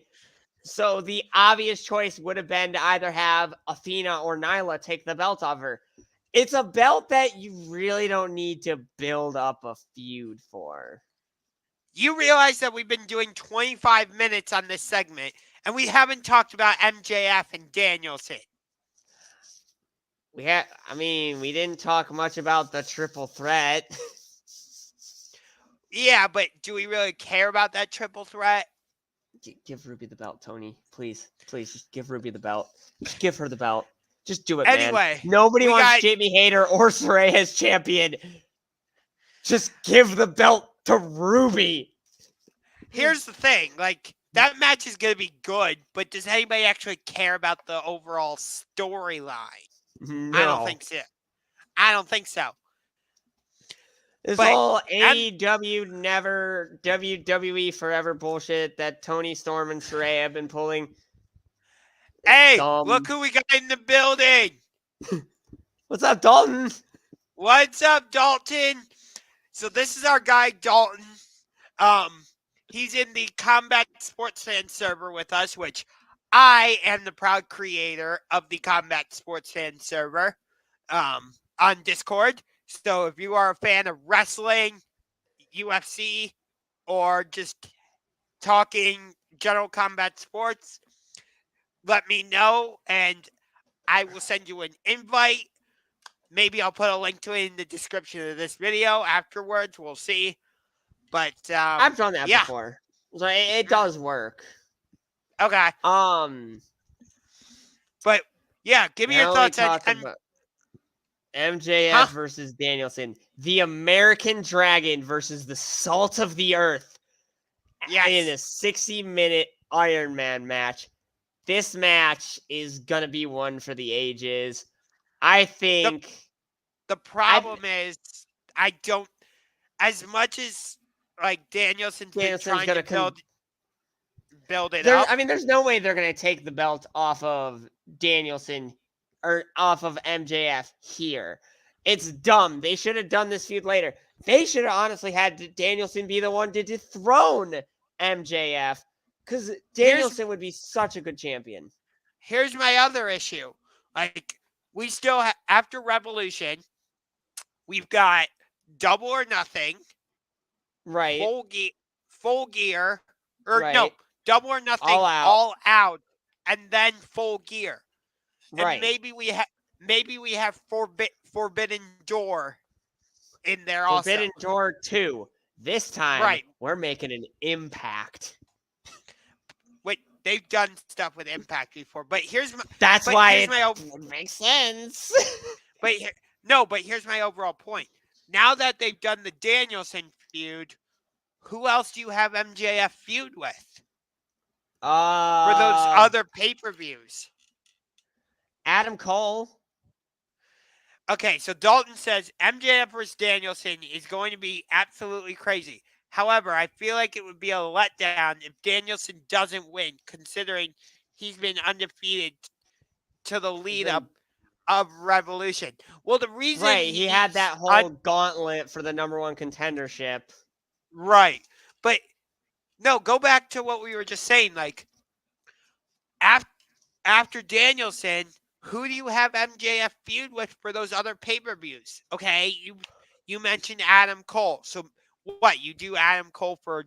so the obvious choice would have been to either have Athena or Nyla take the belt off her. It's a belt that you really don't need to build up a feud for. You realize that we've been doing 25 minutes on this segment, and we haven't talked about MJF and Danielson. We didn't talk much about the triple threat. Yeah, but do we really care about that triple threat? Give Ruby the belt, Tony. Please, just give Ruby the belt. Just give her the belt. Just do it, anyway, man. Nobody wants Jamie Hayter or Saraya as champion. Just give the belt to Ruby. Here's the thing. Like, that match is going to be good, but does anybody actually care about the overall storyline? No. I don't think so. It's all AEW never, WWE forever bullshit that Tony Storm and Saraya have been pulling. Hey, look who we got in the building. What's up, Dalton? What's up, Dalton? So this is our guy, Dalton. He's in the Combat Sports Fan server with us, which I am the proud creator of the Combat Sports Fan server on Discord. So if you are a fan of wrestling, UFC, or just talking general combat sports, let me know, and I will send you an invite. Maybe I'll put a link to it in the description of this video afterwards. We'll see. But I've done that before. So it does work. Okay. But yeah, give me your thoughts on MJF versus Danielson, the American Dragon versus the Salt of the Earth. Yes. In a 60-minute Iron Man match. This match is gonna be one for the ages. I think the problem is I don't, as much as like Danielson's been trying to build it up. I mean, there's no way they're gonna take the belt off of Danielson or off of MJF here. It's dumb. They should have done this feud later. They should have honestly had Danielson be the one to dethrone MJF, because Danielson would be such a good champion. Here's my other issue. Like, we still after Revolution, we've got Double or Nothing, Right. Full Gear, or no, Right. Double or Nothing, All out. All Out, and then Full Gear. And Right. maybe we have Forbidden Door in there also. Forbidden Door 2. This time, Right. we're making an impact. Wait, they've done stuff with Impact before, but here's my That's but why here's it my would make sense. but here's my overall point. Now that they've done the Danielson feud, who else do you have MJF feud with for those other pay-per-views? Adam Cole. Okay, so Dalton says MJF versus Danielson is going to be absolutely crazy. However, I feel like it would be a letdown if Danielson doesn't win, considering he's been undefeated to the lead up of Revolution. Well, the reason Right, he had that whole gauntlet for the number one contendership. Right. But no, go back to what we were just saying. Like after Danielson, who do you have MJF feud with for those other pay-per-views? Okay, you mentioned Adam Cole. So what, you do Adam Cole for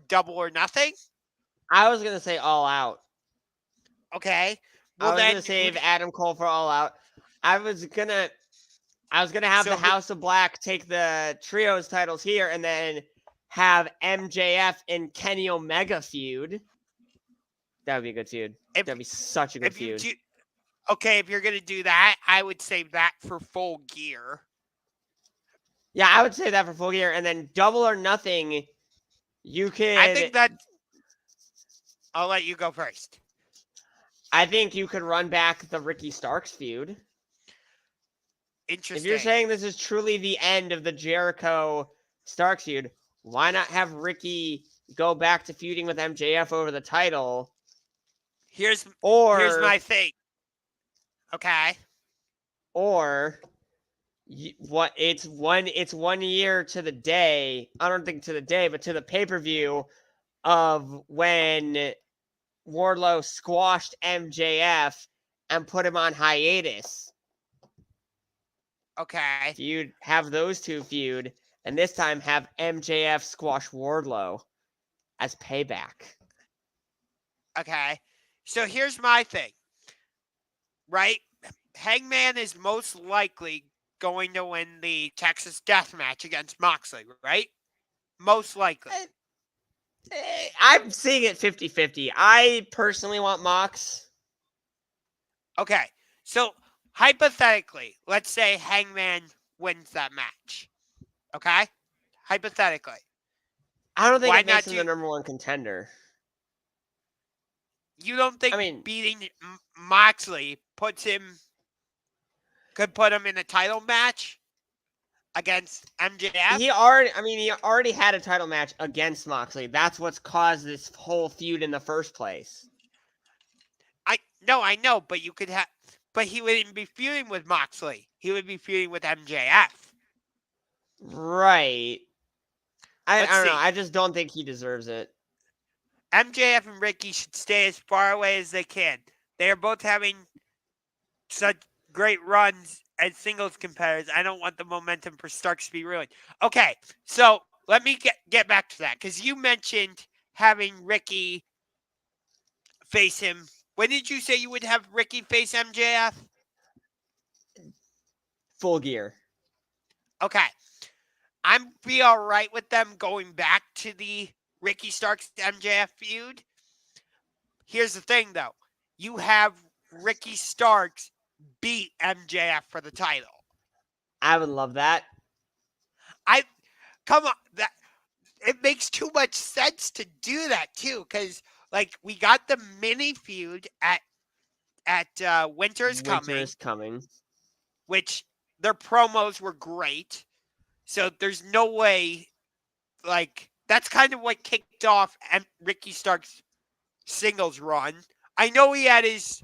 Double or Nothing? I was gonna say All Out. Okay. Well, I was then gonna save Adam Cole for All Out. I was gonna have So the House of Black take the trios titles here, and then have MJF and Kenny Omega feud. That would be a good feud. That'd be such a good feud. Okay, if you're gonna do that, I would save that for Full Gear. Yeah, I would say that for Full Gear, and then Double or Nothing. You could. I think that. I'll let you go first. I think you could run back the Ricky Starks feud. Interesting. If you're saying this is truly the end of the Jericho Starks feud, why not have Ricky go back to feuding with MJF over the title? Here's my thing. Okay. Or what? It's 1 year to the day. I don't think to the day, but to the pay-per-view of when Wardlow squashed MJF and put him on hiatus. Okay. Feud, have those two feud, and this time have MJF squash Wardlow as payback. Okay. So here's my thing. Right? Hangman is most likely going to win the Texas Death Match against Moxley, right? Most likely. I'm seeing it 50-50. I personally want Mox. Okay. So hypothetically, let's say Hangman wins that match. Okay? Hypothetically. I don't think it makes him the number one contender. You don't think beating Moxley could put him in a title match against MJF? He already had a title match against Moxley. That's what's caused this whole feud in the first place. I know, but he wouldn't be feuding with Moxley. He would be feuding with MJF. Right. I don't know. I just don't think he deserves it. MJF and Ricky should stay as far away as they can. They are both having such great runs as singles competitors. I don't want the momentum for Starks to be ruined. Okay, so let me get back to that, because you mentioned having Ricky face him. When did you say you would have Ricky face MJF? Full Gear. Okay. I'm be all right with them going back to the Ricky Starks MJF feud. Here's the thing, though. You have Ricky Starks beat MJF for the title. I would love that. Come on, it makes too much sense to do that too, because we got the mini feud at Winter's Coming, which their promos were great. So there's no way, that's kind of what kicked off Ricky Stark's singles run. I know he had his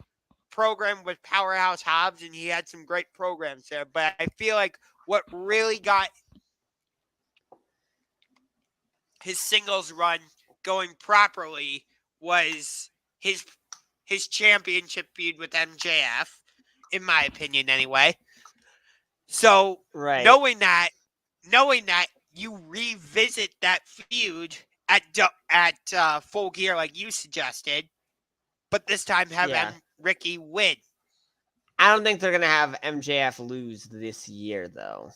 program with Powerhouse Hobbs, and he had some great programs there, but I feel like what really got his singles run going properly was his championship feud with MJF in my opinion, anyway. So Right. knowing that you revisit that feud at Full Gear like you suggested, but this time have Yeah. Ricky win. I don't think they're going to have MJF lose this year, though.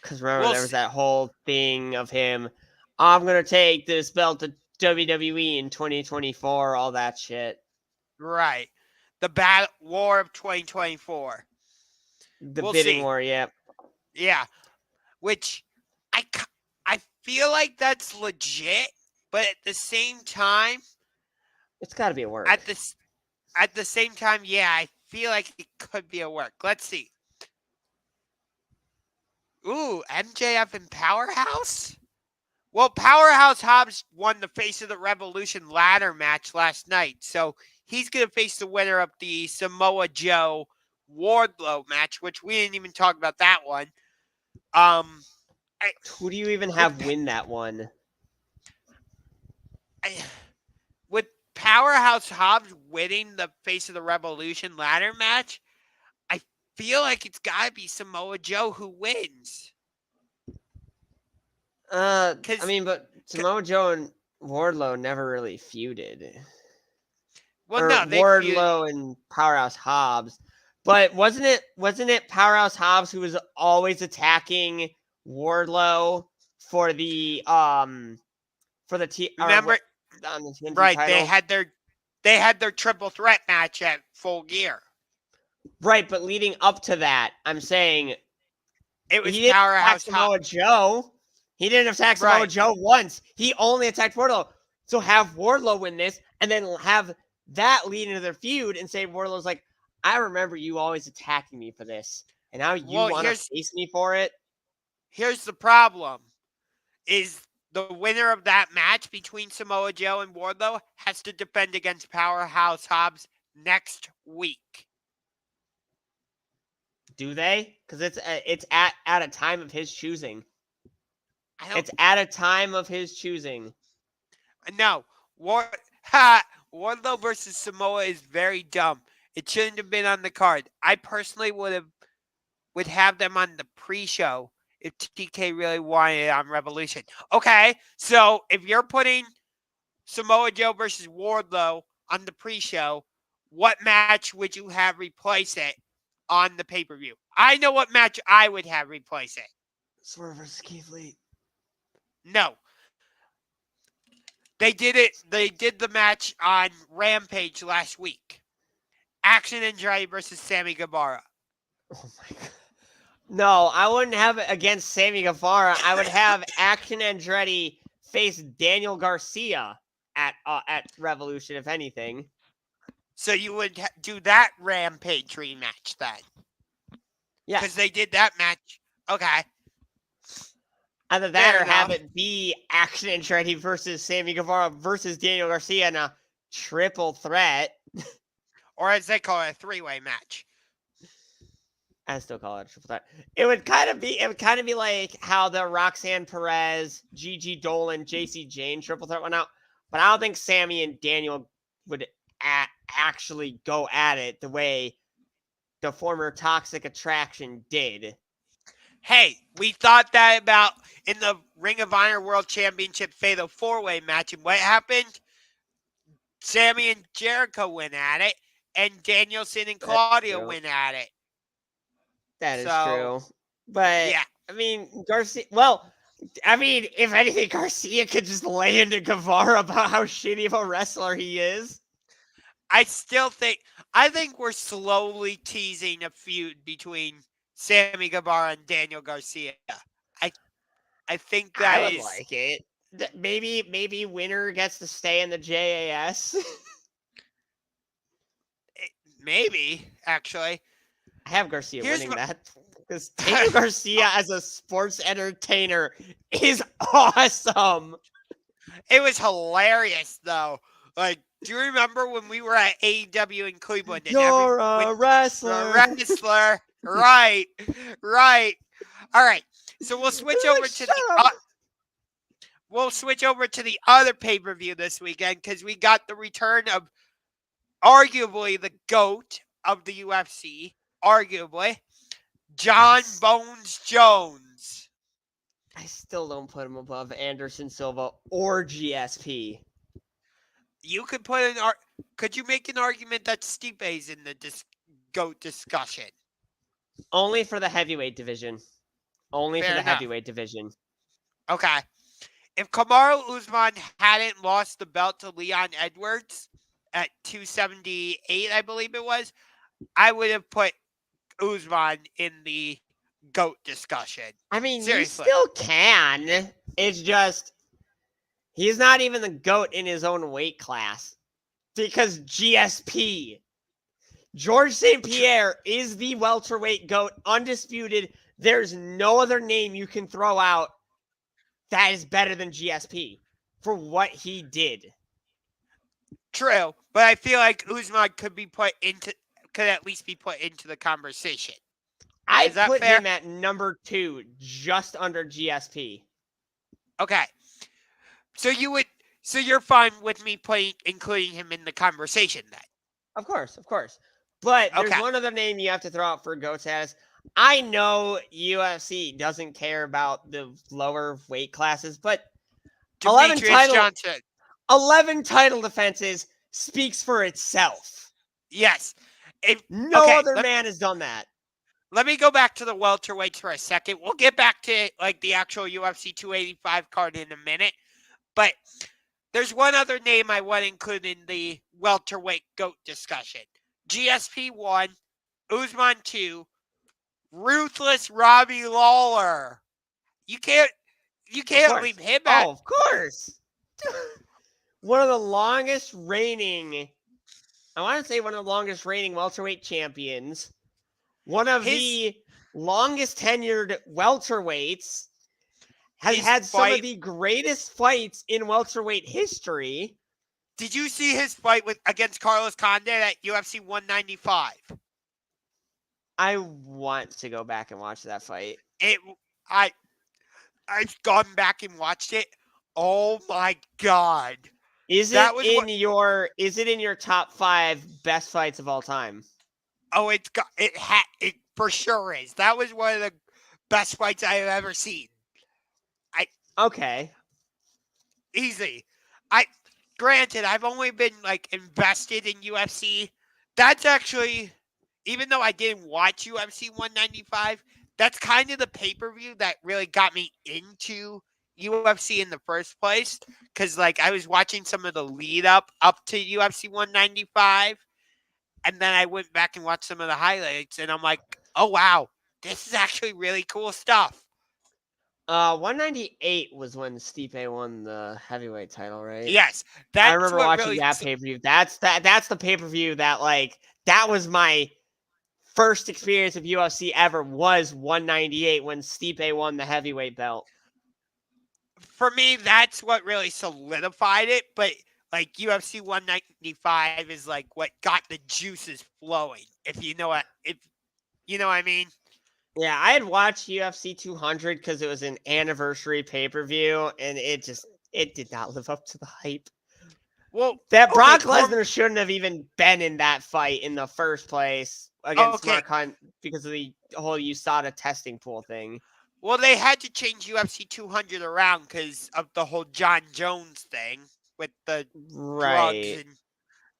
Because remember, We'll there was see. that whole thing of him, I'm going to take this belt to WWE in 2024, all that shit. Right. The Battle War of 2024. The We'll bidding see. war, yeah. Yeah. Which I feel like that's legit, but at the same time, It's got to be a work. at the same time, yeah, I feel like it could be a work. Let's see. Ooh, MJF and Powerhouse? Well, Powerhouse Hobbs won the Face of the Revolution ladder match last night, so he's going to face the winner of the Samoa Joe Wardlow match, which we didn't even talk about that one. Who do you even have win that one? With Powerhouse Hobbs winning the Face of the Revolution ladder match, I feel like it's got to be Samoa Joe who wins. I mean, but Samoa Joe and Wardlow never really feuded. Well, or no, they Wardlow and Powerhouse Hobbs. But wasn't it Powerhouse Hobbs who was always attacking Wardlow for the remember on the TNT right? title? They had their triple threat match at Full Gear. Right, but leading up to that, I'm saying It was he didn't attack Powerhouse Samoa Joe. He didn't attack Samoa Right. Joe once. He only attacked Wardlow. So have Wardlow win this, and then have that lead into their feud, and say Wardlow's like, I remember you always attacking me for this, and now you want to face me for it. Here's the problem: is the winner of that match between Samoa Joe and Wardlow has to defend against Powerhouse Hobbs next week. Do they? Because it's at a time of his choosing. It's at a time of his choosing. No, Wardlow versus Samoa is very dumb. It shouldn't have been on the card. I personally would have them on the pre-show if TK really wanted it on Revolution. Okay, so if you're putting Samoa Joe versus Wardlow on the pre-show, what match would you have replace it on the pay-per-view? I know what match I would have replace it. Swerve versus Keith Lee. No. They did it. They did the match on Rampage last week. Action Andretti versus Sammy Guevara. Oh my god. No, I wouldn't have it against Sammy Guevara. I would have Action Andretti face Daniel Garcia at Revolution, if anything. So you would do that Rampage rematch then? Yeah. Because they did that match. Okay. Either that or have it be Action Andretti versus Sammy Guevara versus Daniel Garcia in a triple threat. Or as they call it, a three-way match. I still call it a triple threat. It would kind of be like how the Roxanne Perez, Gigi Dolan, JC Jane triple threat went out. But I don't think Sammy and Daniel would actually go at it the way the former Toxic Attraction did. Hey, we thought that about in the Ring of Honor World Championship Fatal 4-Way match. And what happened? Sammy and Jericho went at it. And Danielson and Claudio went at it. That is true. But, yeah. I mean, Garcia... Well, I mean, if anything, Garcia could just lay into Guevara about how shitty of a wrestler he is. I think we're slowly teasing a feud between Sammy Guevara and Daniel Garcia. I think that I would like it. Maybe winner gets to stay in the JAS. Maybe, actually. I have Garcia winning that. Because Daniel Garcia as a sports entertainer is awesome. It was hilarious, though. Like, do you remember when we were at AEW in Cleveland? And You're a wrestler. A wrestler. Right. All right. So we'll switch over to the other pay-per-view this weekend because we got the return of arguably the GOAT of the UFC, arguably, John Bones Jones. I still don't put him above Anderson Silva or GSP. You could could you make an argument that Stipe's in the GOAT discussion? Only for the heavyweight division. Only Fair for the enough. heavyweight division. Okay. If Kamaru Usman hadn't lost the belt to Leon Edwards at 278, I believe it was, I would have put Usman in the GOAT discussion. I mean, Seriously. you still can. It's just he's not even the GOAT in his own weight class. Because GSP, George St. Pierre, is the welterweight GOAT, undisputed. There's no other name you can throw out that is better than GSP for what he did. True, but I feel like Usman could at least be put into the conversation. I put him at number 2, just under GSP. Okay. So you're fine with me including him in the conversation then? Of course. But there's one other name you have to throw out for GOAT status. I know UFC doesn't care about the lower weight classes, but 11 title defenses speaks for itself. Yes. No other man has done that. Let me go back to the welterweights for a second. We'll get back to like the actual UFC 285 card in a minute. But there's one other name I want to include in the welterweight GOAT discussion. GSP 1, Usman 2, Ruthless Robbie Lawler. You can't leave him out. Oh, of course. One of the longest reigning welterweight champions. One of the longest tenured welterweights. Has had some of the greatest fights in welterweight history. Did you see his fight against Carlos Condit at UFC 195? I want to go back and watch that fight. I've gone back and watched it. Oh my god! Is it in your top 5 best fights of all time? Oh, it for sure is. That was one of the best fights I have ever seen. Okay. Easy. Granted, I've only been like invested in UFC. That's actually, even though I didn't watch UFC 195, that's kind of the pay-per-view that really got me into UFC in the first place. Because like I was watching some of the lead up to UFC 195, and then I went back and watched some of the highlights, and I'm like, oh wow, this is actually really cool stuff. 198 was when Stipe won the heavyweight title, right? Yes, I remember watching that pay-per-view. That's the pay-per-view that was my first experience of UFC ever, was 198 when Stipe won the heavyweight belt. For me, that's what really solidified it, but like UFC 195 is like what got the juices flowing, if you know what I mean. Yeah, I had watched UFC 200 because it was an anniversary pay-per-view, and it did not live up to the hype. Well, Brock Lesnar shouldn't have even been in that fight in the first place against Mark Hunt because of the whole USADA testing pool thing. Well, they had to change UFC 200 around because of the whole John Jones thing with the drugs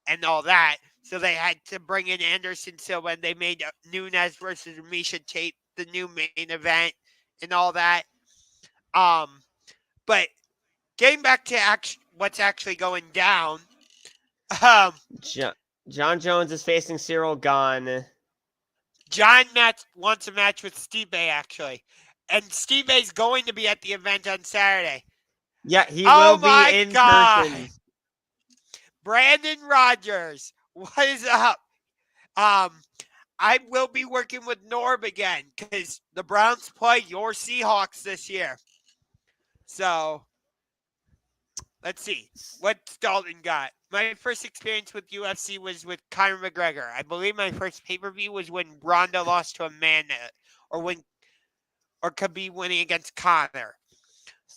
and all that. So they had to bring in Anderson Silva, and they made Nunes versus Misha Tate the new main event and all that. But getting back to what's actually going down. John Jones is facing Cyril Gane. John wants a match with Stipe, actually. And Stipe's going to be at the event on Saturday. Yeah, he will be in person. Brandon Rogers, what is up? I will be working with Norb again because the Browns play your Seahawks this year. So, let's see. What's Dalton got? My first experience with UFC was with Conor McGregor. I believe my first pay-per-view was when Ronda lost to Amanda, or Khabib winning against Conor.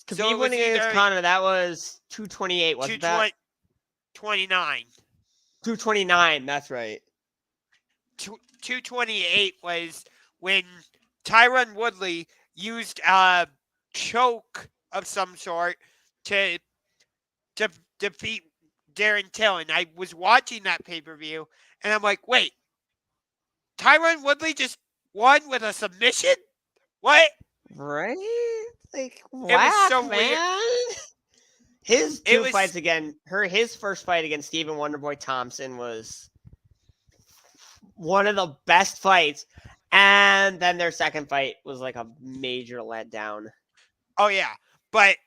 Khabib winning against Conor, that was 228, wasn't that? 229. 229, that's right. 228 was when Tyron Woodley used a choke of some sort to to defeat Darren Till. And I was watching that pay-per-view, and I'm like, wait, Tyron Woodley just won with a submission? What? Right? Like, It was whack, so weird. man. His It two was fights again, his first fight against Stephen Wonderboy Thompson was one of the best fights. And then their second fight was like a major letdown. Oh, yeah. But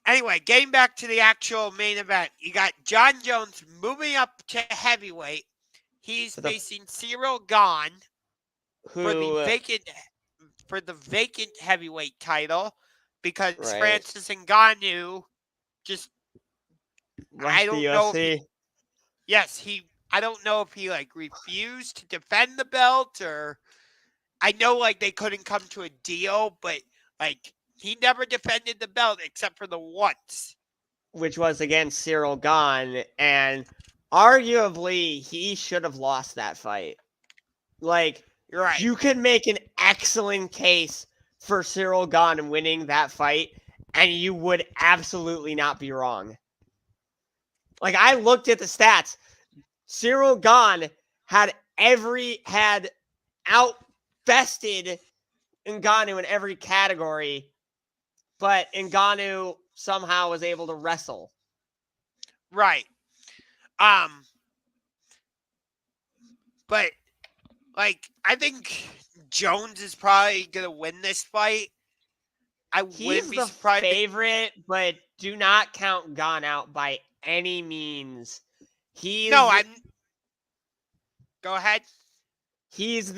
anyway, getting back to the actual main event, you got John Jones moving up to heavyweight. He's facing Cyril Gahn for the vacant heavyweight title because Francis Ngannou just I don't know if I don't know if he like refused to defend the belt, or I know like they couldn't come to a deal, but like he never defended the belt except for the once, which was against Cyril Gahn, and arguably he should have lost that fight. Like, you're right. You could make an excellent case for Cyril Gahn winning that fight, and you would absolutely not be wrong. Like, I looked at the stats. Cyril Gahn had outbested Ngannou in every category, but Ngannou somehow was able to wrestle. Right. But like I think Jones is probably gonna win this fight. He's the favorite, but do not count Gahn out by any means. Go ahead. He's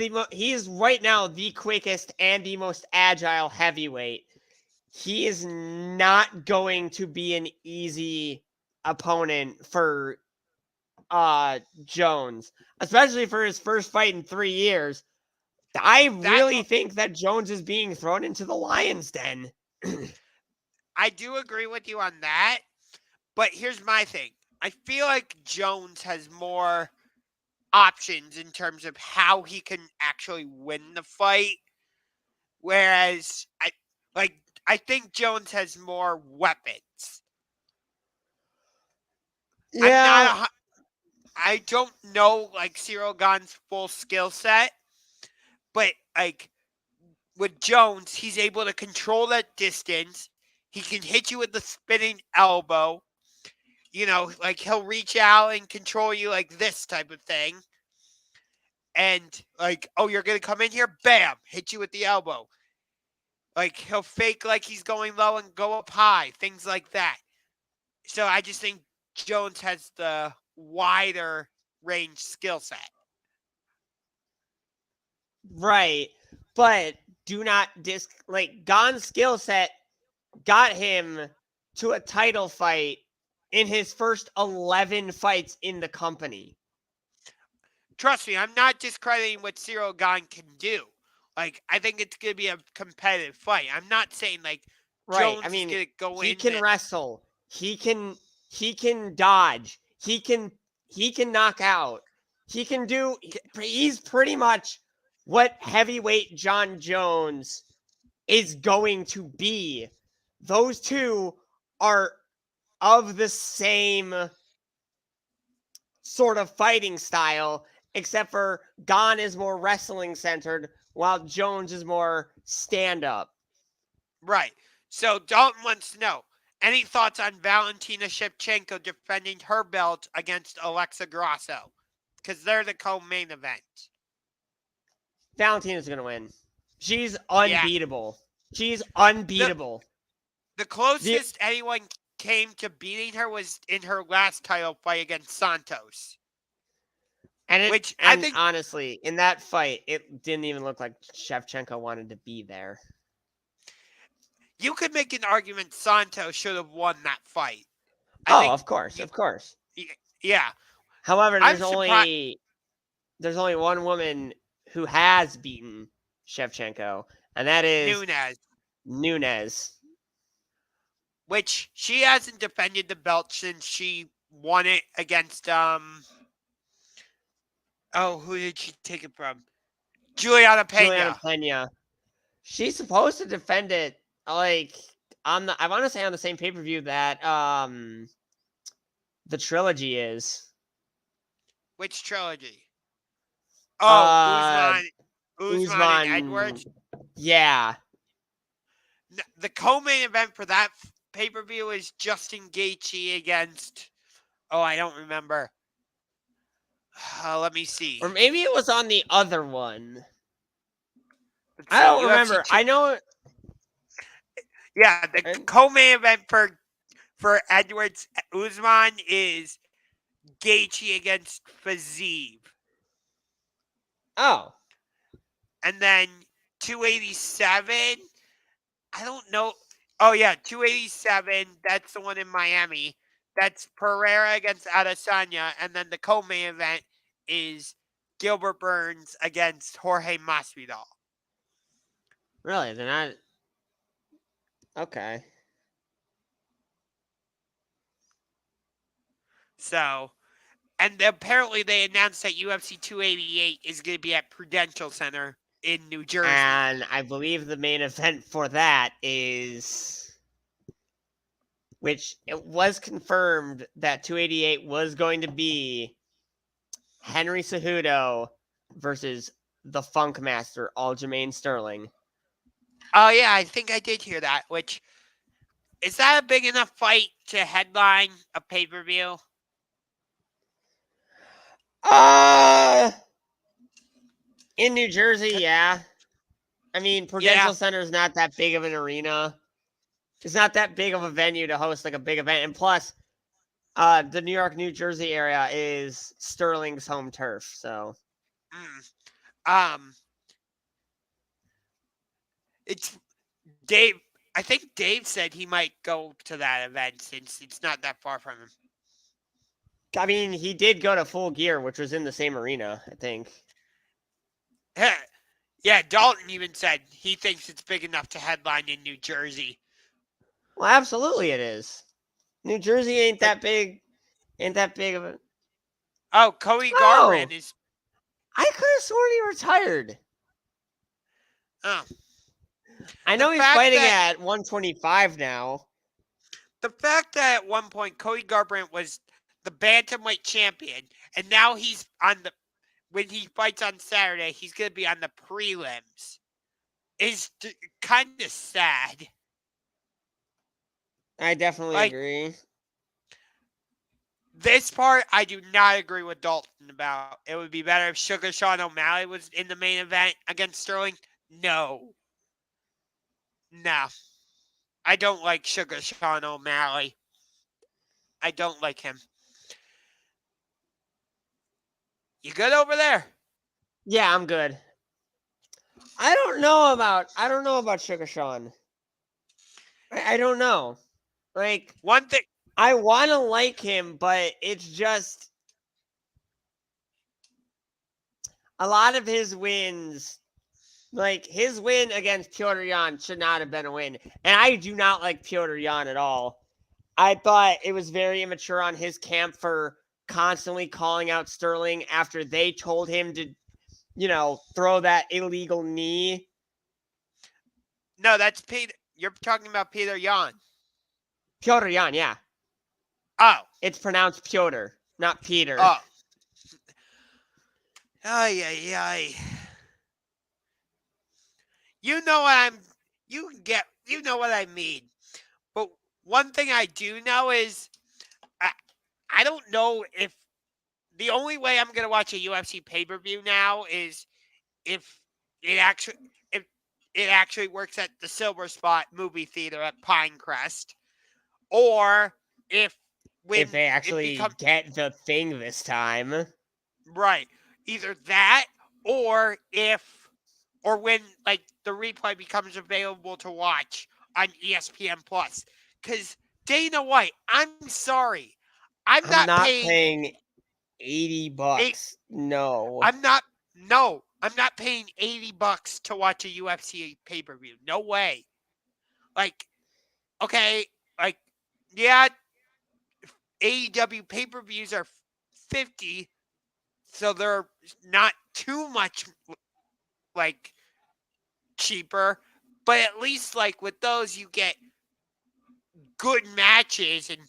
right now the quickest and the most agile heavyweight. He is not going to be an easy opponent for Jones, especially for his first fight in 3 years. I really think that Jones is being thrown into the lion's den. I do agree with you on that, but here's my thing. I feel like Jones has more options in terms of how he can actually win the fight, whereas I think Jones has more weapons. Yeah. I don't know like Cyril Gahn's full skill set, but like with Jones, he's able to control that distance. He can hit you with the spinning elbow. You know, like he'll reach out and control you like this type of thing. And like, oh, you're going to come in here? Bam! Hit you with the elbow. Like he'll fake like he's going low and go up high. Things like that. So I just think Jones has the wider range skill set. Right. But do not Gahn's skill set got him to a title fight in his first 11 fights in the company. Trust me, I'm not discrediting what Cyril Gahn can do. Like, I think it's going to be a competitive fight. I'm not saying, like, Jones is going to go in. He can wrestle. He can dodge. He can knock out. He's pretty much what heavyweight John Jones is going to be. Those two are of the same sort of fighting style, except for Gahn is more wrestling centered, while Jones is more stand-up. Right. So Dalton wants to know, any thoughts on Valentina Shevchenko defending her belt against Alexa Grasso? Because they're the co-main event. Valentina's going to win. She's unbeatable. Yeah. She's unbeatable. The closest anyone came to beating her was in her last title fight against Santos. And I think, honestly, in that fight, it didn't even look like Shevchenko wanted to be there. You could make an argument Santos should have won that fight. Of course. Yeah. However, there's only one woman who has beaten Shevchenko, and that is Nunes. Which she hasn't defended the belt since she won it against Oh, who did she take it from? Juliana Juliana Pena. Pena. She's supposed to defend it like on the I want to say on the same pay-per-view that the trilogy is. Which trilogy? Oh, Uh Usman and Usman. Edwards. Yeah. The co-main event for that pay-per-view is Justin Gaethje against. Oh, I don't remember. Let me see. Or maybe it was on the other one. Let's I see. don't UFC remember. I know. Yeah, the co-main event for Edwards Usman is Gaethje against Fiziev. Oh. And then 287. I don't know. Oh yeah, 287. That's the one in Miami. That's Pereira against Adesanya, and then the co-main event is Gilbert Burns against Jorge Masvidal. Really? They're not. Okay. So, and apparently they announced that UFC 288 is going to be at Prudential Center in New Jersey. And I believe the main event for that is, which it was confirmed that 288 was going to be Henry Cejudo versus the Funk Master, Aljamain Sterling. Oh yeah, I think I did hear that. Which is that a big enough fight to headline a pay-per-view? In New Jersey, yeah. I mean, Prudential Center is not that big of an arena. It's not that big of a venue to host like a big event. And plus, the New York, New Jersey area is Sterling's home turf. So, it's Dave. I think Dave said he might go to that event since it's not that far from him. I mean, he did go to Full Gear, which was in the same arena, I think. Yeah, Dalton even said he thinks it's big enough to headline in New Jersey. Well, absolutely it is. New Jersey ain't that big. Ain't that big of a... Oh, Cody Garbrandt is... I could have sworn he retired. Oh. I know he's fighting at 125 now. The fact that at one point Cody Garbrandt was the bantamweight champion, and now he's on the... When he fights on Saturday, he's going to be on the prelims. Is kind of sad. I definitely agree. This part, I do not agree with Dalton about. It would be better if Sugar Sean O'Malley was in the main event against Sterling. No. I don't like Sugar Sean O'Malley. I don't like him. You good over there? Yeah, I'm good. I don't know about Sugar Sean. I don't know. Like, one thing, I want to like him, but it's just a lot of his wins. Like, his win against Piotr Jan should not have been a win. And I do not like Piotr Jan at all. I thought it was very immature on his camp for constantly calling out Sterling after they told him to, throw that illegal knee. No, that's Peter. You're talking about Peter Yan. Piotr Jan, yeah. Oh. It's pronounced Piotr, not Peter. Oh. Ay. You know what I mean. But one thing I do know is I don't know if the only way I'm going to watch a UFC pay-per-view now is if it actually works at the Silver Spot movie theater at Pinecrest, or if they actually get the thing this time. Right. Either that or when like the replay becomes available to watch on ESPN Plus. Because Dana White, I'm sorry. I'm not paying $80. No. I'm not paying $80 to watch a UFC pay-per-view. No way. Like, okay, like, yeah, AEW pay-per-views are $50. so they're not too much like cheaper, but at least like with those you get good matches, and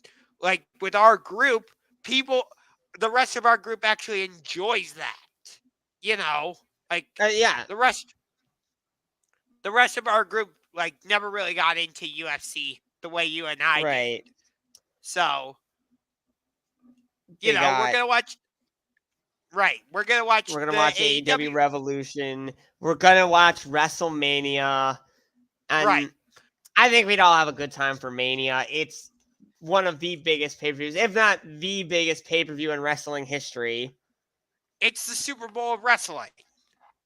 like with our group, the rest of our group actually enjoys that. You know, like Yeah, the rest of our group like never really got into UFC the way you and I right. did. So, They we're got. gonna watch. Right, we're gonna watch We're gonna the watch AEW AEW. Revolution. We're gonna watch WrestleMania, Right, and I think we'd all have a good time for Mania. It's one of the biggest pay-per-views, if not the biggest pay-per-view in wrestling history. it's the Super Bowl of wrestling.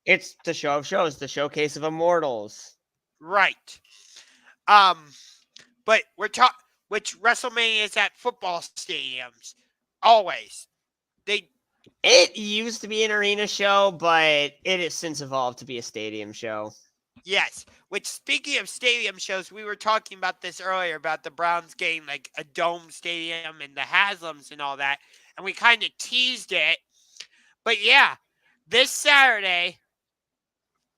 It's the show of shows, the showcase of immortals. Right. But we're which WrestleMania is at football stadiums. Always. It used to be an arena show, but it has since evolved to be a stadium show. Yes. Which, speaking of stadium shows, we were talking about this earlier about the Browns getting like a dome stadium and the Haslams and all that, and we kind of teased it. But yeah, this Saturday,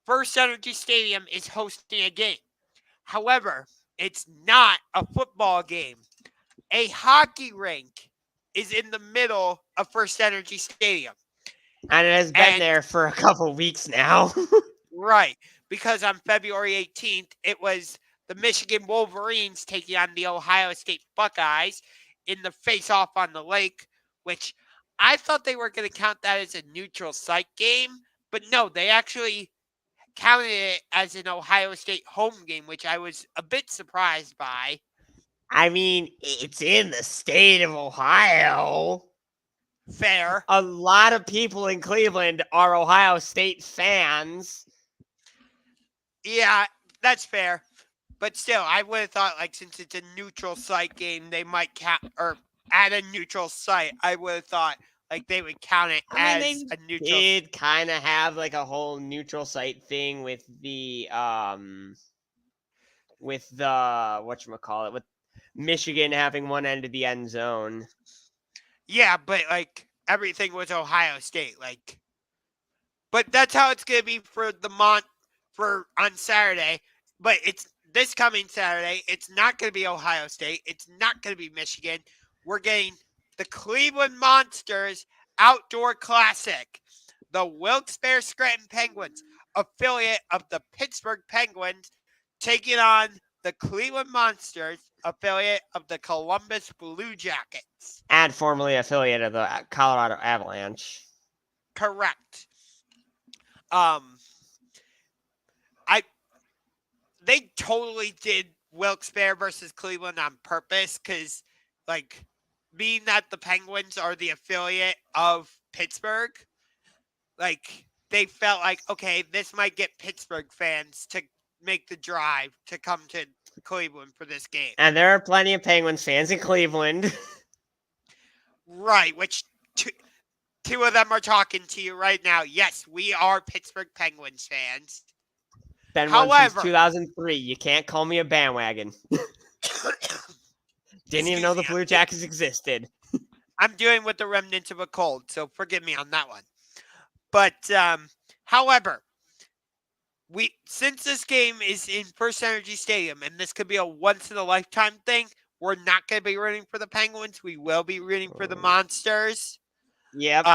First Energy Stadium is hosting a game. However, it's not a football game. A hockey rink is in the middle of First Energy Stadium. And it has been there for a couple weeks now. Right, because on February 18th, it was the Michigan Wolverines taking on the Ohio State Buckeyes in the face-off on the lake, which I thought they were going to count that as a neutral site game, but no, they actually counted it as an Ohio State home game, which I was a bit surprised by. I mean, it's in the state of Ohio. Fair. A lot of people in Cleveland are Ohio State fans. Yeah, that's fair. But still, I would have thought, like, since it's a neutral site game, they might count, or at a neutral site, I would have thought, like, they would count it as a neutral. They did kind of have, like, a whole neutral site thing with the, whatchamacallit, with Michigan having one end of the end zone. Yeah, but, like, everything was Ohio State, like. But that's how it's going to be for on Saturday. But it's this coming Saturday. It's not going to be Ohio State. It's not going to be Michigan. We're getting the Cleveland Monsters Outdoor Classic. The Wilkes-Barre Scranton Penguins, affiliate of the Pittsburgh Penguins, taking on the Cleveland Monsters, affiliate of the Columbus Blue Jackets. And formerly affiliate of the Colorado Avalanche. Correct. They totally did Wilkes-Barre versus Cleveland on purpose because, like, being that the Penguins are the affiliate of Pittsburgh, like, they felt like, okay, this might get Pittsburgh fans to make the drive to come to Cleveland for this game. And there are plenty of Penguins fans in Cleveland. Right, which two of them are talking to you right now. Yes, we are Pittsburgh Penguins fans. Been one since 2003. You can't call me a bandwagon. Didn't even know the Blue Jackets existed. I'm dealing with the remnants of a cold, so forgive me on that one. But, however, since this game is in First Energy Stadium, and this could be a once-in-a-lifetime thing, we're not going to be rooting for the Penguins. We will be rooting for the Monsters. Yep.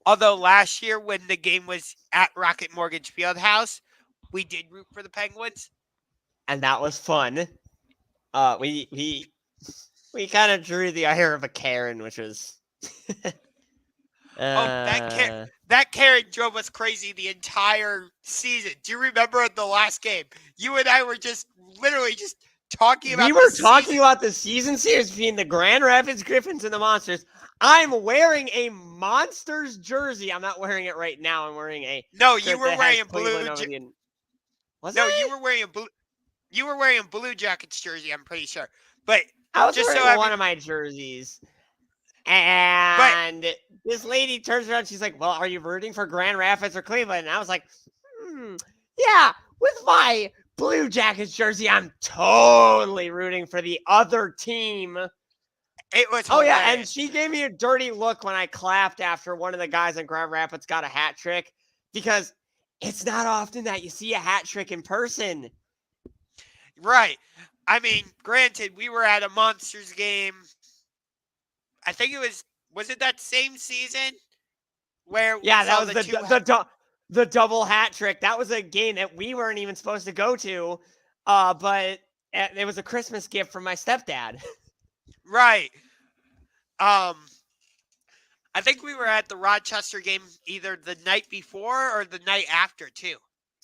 Although last year when the game was at Rocket Mortgage Fieldhouse, we did root for the Penguins. And that was fun. We kind of drew the ire of a Karen, which was... that Karen drove us crazy the entire season. Do you remember the last game? You and I were literally talking about the season series between the Grand Rapids Griffins and the Monsters. I'm wearing a Monsters jersey. I'm not wearing it right now. I'm wearing a... No, you were wearing a blue... You were wearing a Blue Jackets jersey, I'm pretty sure. But I was wearing one of my jerseys. And this lady turns around, she's like, well, are you rooting for Grand Rapids or Cleveland? And I was like, yeah, with my Blue Jackets jersey, I'm totally rooting for the other team. It was Oh, hilarious. yeah, and she gave me a dirty look when I clapped after one of the guys in Grand Rapids got a hat trick, because it's not often that you see a hat trick in person. Right. I mean, granted, we were at a Monsters game. I think was it that same season where we Yeah, that saw was the two. the double hat trick. That was a game that we weren't even supposed to go to, but it was a Christmas gift from my stepdad. Right. I think we were at the Rochester game either the night before or the night after too.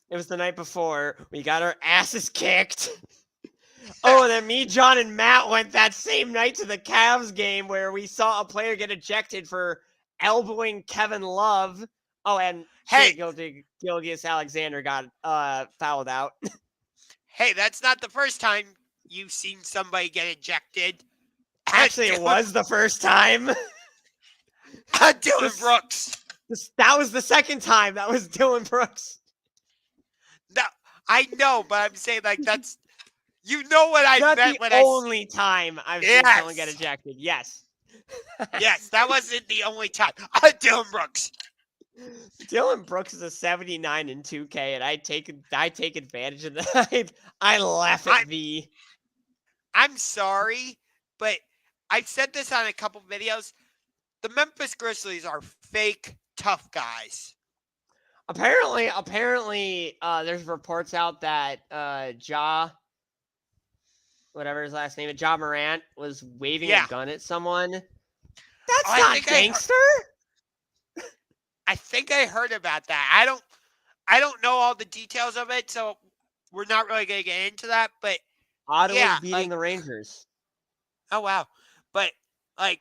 It was the night before. We got our asses kicked. Oh, and then me, John, and Matt went that same night to the Cavs game where we saw a player get ejected for elbowing Kevin Love. Oh, and Hey. Gilgeous Alexander got fouled out. Hey, that's not the first time you've seen somebody get ejected. Actually, it was the first time. Dylan Brooks. That was the second time. That was Dylan Brooks. No, I know, but I'm saying like that's what I Not meant the when only time I've seen someone get ejected. Yes. Yes, that wasn't the only time. Dylan Brooks. Dylan Brooks is a 79 in 2K, and I take advantage of that. I laugh at V. I'm sorry, but I've said this on a couple videos. The Memphis Grizzlies are fake tough guys. Apparently, there's reports out that whatever his last name is, Ja Morant, was waving a gun at someone. That's not gangster. I think I heard about that. I don't know all the details of it, so we're not really gonna get into that. But Ottawa's beating the Rangers. Oh wow! But like,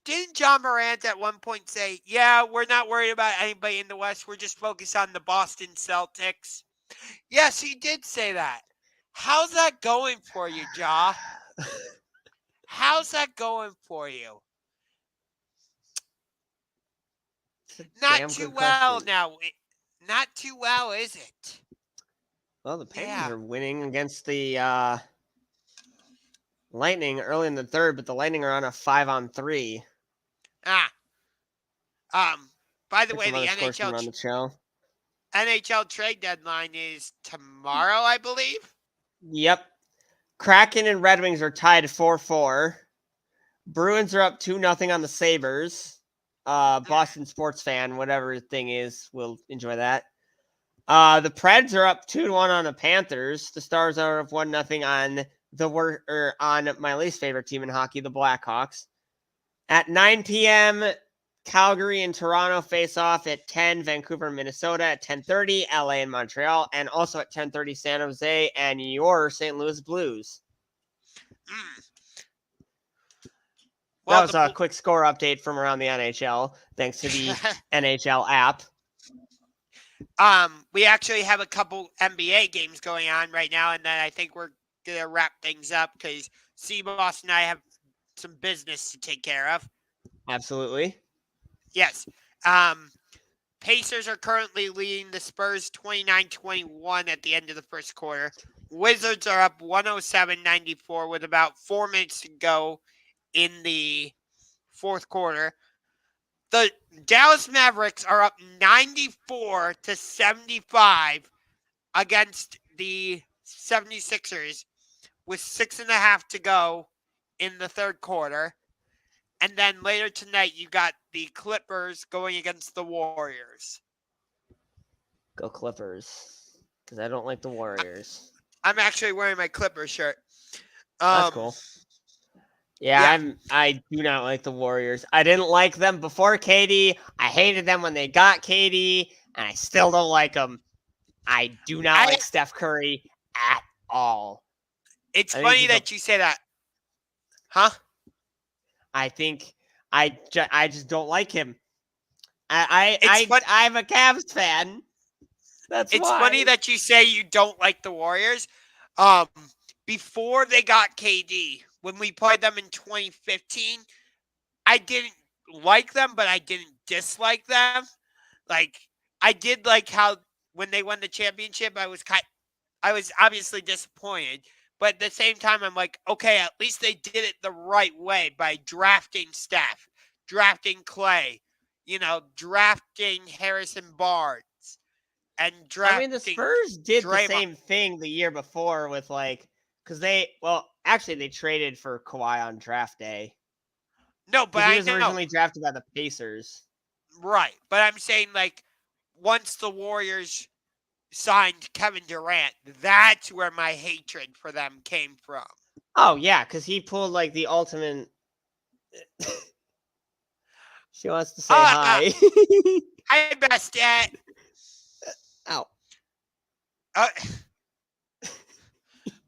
didn't Ja Morant at one point say, "Yeah, we're not worried about anybody in the West. We're just focused on the Boston Celtics"? Yes, he did say that. How's that going for you, Ja? How's that going for you? Not too well now. Not too well, is it? Well, the Penguins are winning against the Lightning early in the third, but the Lightning are on a 5-on-3. By the way, the NHL trade deadline is tomorrow, I believe. Yep. Kraken and Red Wings are tied at 4-4. Bruins are up 2-0 on the Sabres. Boston sports fan, whatever thing is, will enjoy that. The Preds are up 2-1 on the Panthers. The Stars are up 1-0 on my least favorite team in hockey, the Blackhawks. At 9 p.m., Calgary and Toronto face off at 10. Vancouver, Minnesota at 10:30. LA and Montreal, and also at 10:30, San Jose and your St. Louis Blues. Well, that was a quick score update from around the NHL, thanks to the NHL app. We actually have a couple NBA games going on right now, and then I think we're going to wrap things up because Seaboss and I have some business to take care of. Absolutely. Yes. Pacers are currently leading the Spurs 29-21 at the end of the first quarter. Wizards are up 107-94 with about 4 minutes to go in the fourth quarter. The Dallas Mavericks are up 94-75 against the 76ers with 6.5 to go in the third quarter. And then later tonight, you got the Clippers going against the Warriors. Go Clippers. Because I don't like the Warriors. I'm actually wearing my Clippers shirt. That's cool. Yeah, I do not like the Warriors. I didn't like them before KD. I hated them when they got KD, and I still don't like them. I do not like Steph Curry at all. It's funny that you say that. Huh? I think I just don't like him. I'm a Cavs fan. It's funny that you say you don't like the Warriors. Before they got KD, when we played them in 2015, I didn't like them, but I didn't dislike them. Like, I did like how when they won the championship, I was obviously disappointed, But at the same time, I'm like, okay, at least they did it the right way by drafting Steph, drafting Clay, drafting Harrison Barnes, and I mean, the drafting Spurs did the Draymond. same thing the year before with because they traded for Kawhi on draft day No, but because he I was know. originally drafted by the Pacers. Right. But I'm saying, like, once the Warriors signed Kevin Durant, that's where my hatred for them came from. Oh yeah, because he pulled like the ultimate. She wants to say hi. Hi, Bastet. Ow.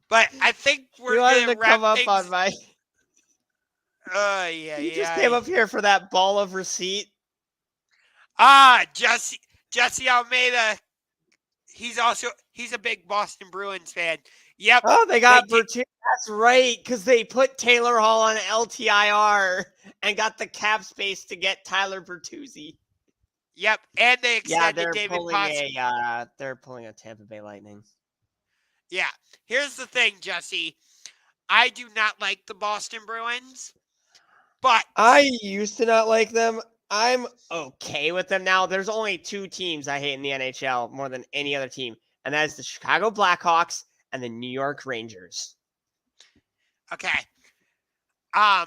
But I think we're You wanted going to to wrap come up things. on my. Yeah. You just came up here for that ball of receipt. Jesse Almeida. He's a big Boston Bruins fan. Yep. Oh, they got Bertuzzi. That's right, because they put Taylor Hall on LTIR and got the cap space to get Tyler Bertuzzi. Yep, and they extended they're David pulling they're pulling a Tampa Bay Lightning. Yeah, here's the thing, Jesse. I do not like the Boston Bruins, but I used to not like them. I'm okay with them now. There's only two teams I hate in the NHL more than any other team, and that is the Chicago Blackhawks and the New York Rangers. Okay. I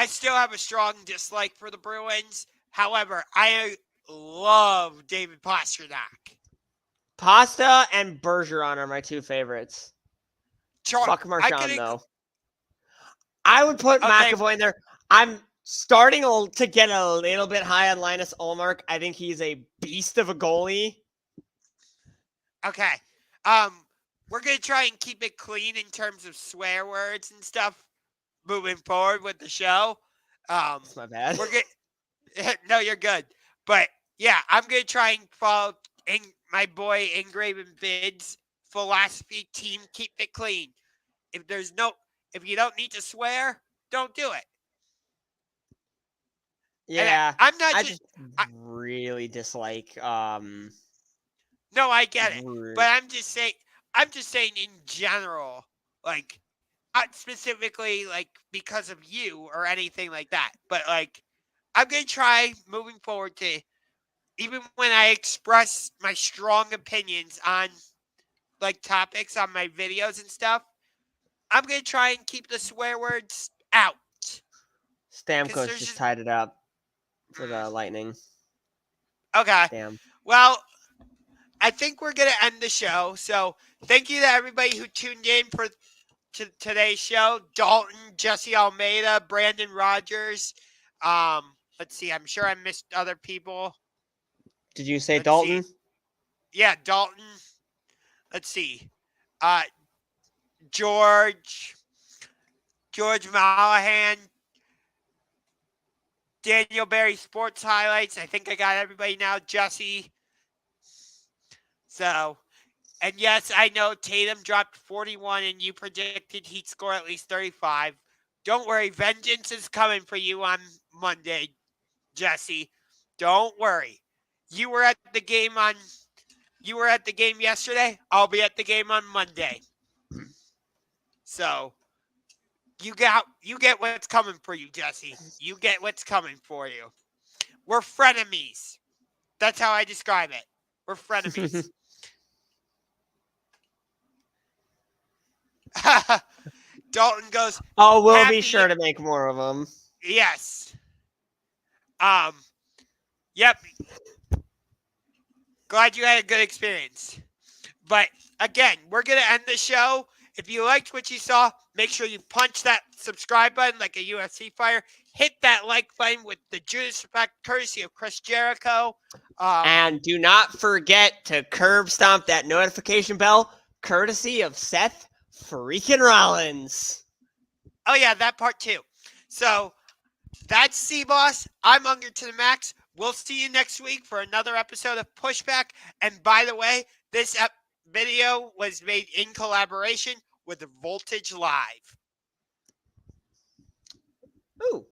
still have a strong dislike for the Bruins. However, I love David Pastrnak. Pasta and Bergeron are my two favorites. Fuck Marchand, though. I would put McAvoy in there. I'm starting to get a little bit high on Linus Ullmark. I think he's a beast of a goalie. Okay. We're going to try and keep it clean in terms of swear words and stuff moving forward with the show. That's my bad. No, you're good. But yeah, I'm going to try and follow my boy Engraven Vid's philosophy, team keep it clean. If you don't need to swear, don't do it. Yeah, I just really dislike. No, I get it, but I'm just saying in general, like, not specifically like because of you or anything like that, but like, I'm gonna try moving forward to, even when I express my strong opinions on like topics on my videos and stuff, I'm gonna try and keep the swear words out. Stamkos just tied it up for the Lightning. Okay. Damn. Well, I think we're going to end the show. So thank you to everybody who tuned in for today's show. Dalton, Jesse Almeida, Brandon Rogers. Let's see. I'm sure I missed other people. Did you say Dalton? Yeah, Dalton. Let's see. George Mallahan, Daniel Berry Sports Highlights. I think I got everybody now. Jesse. So, and yes, I know Tatum dropped 41 and you predicted he'd score at least 35. Don't worry. Vengeance is coming for you on Monday, Jesse. Don't worry. You were at the game yesterday. I'll be at the game on Monday. So, you get what's coming for you, Jesse. You get what's coming for you. We're frenemies. That's how I describe it. We're frenemies. Dalton goes, oh, we'll be sure to make more of them. Yes. Yep. Glad you had a good experience. But again, we're going to end the show. If you liked what you saw, make sure you punch that subscribe button like a UFC fighter. Hit that like button with the Judas Effect, courtesy of Chris Jericho. And do not forget to curb stomp that notification bell, courtesy of Seth freaking Rollins. Oh, yeah, that part too. So that's C-Boss. I'm Unger to the Max. We'll see you next week for another episode of Pushback. And by the way, this video was made in collaboration with Voltage Live. Ooh.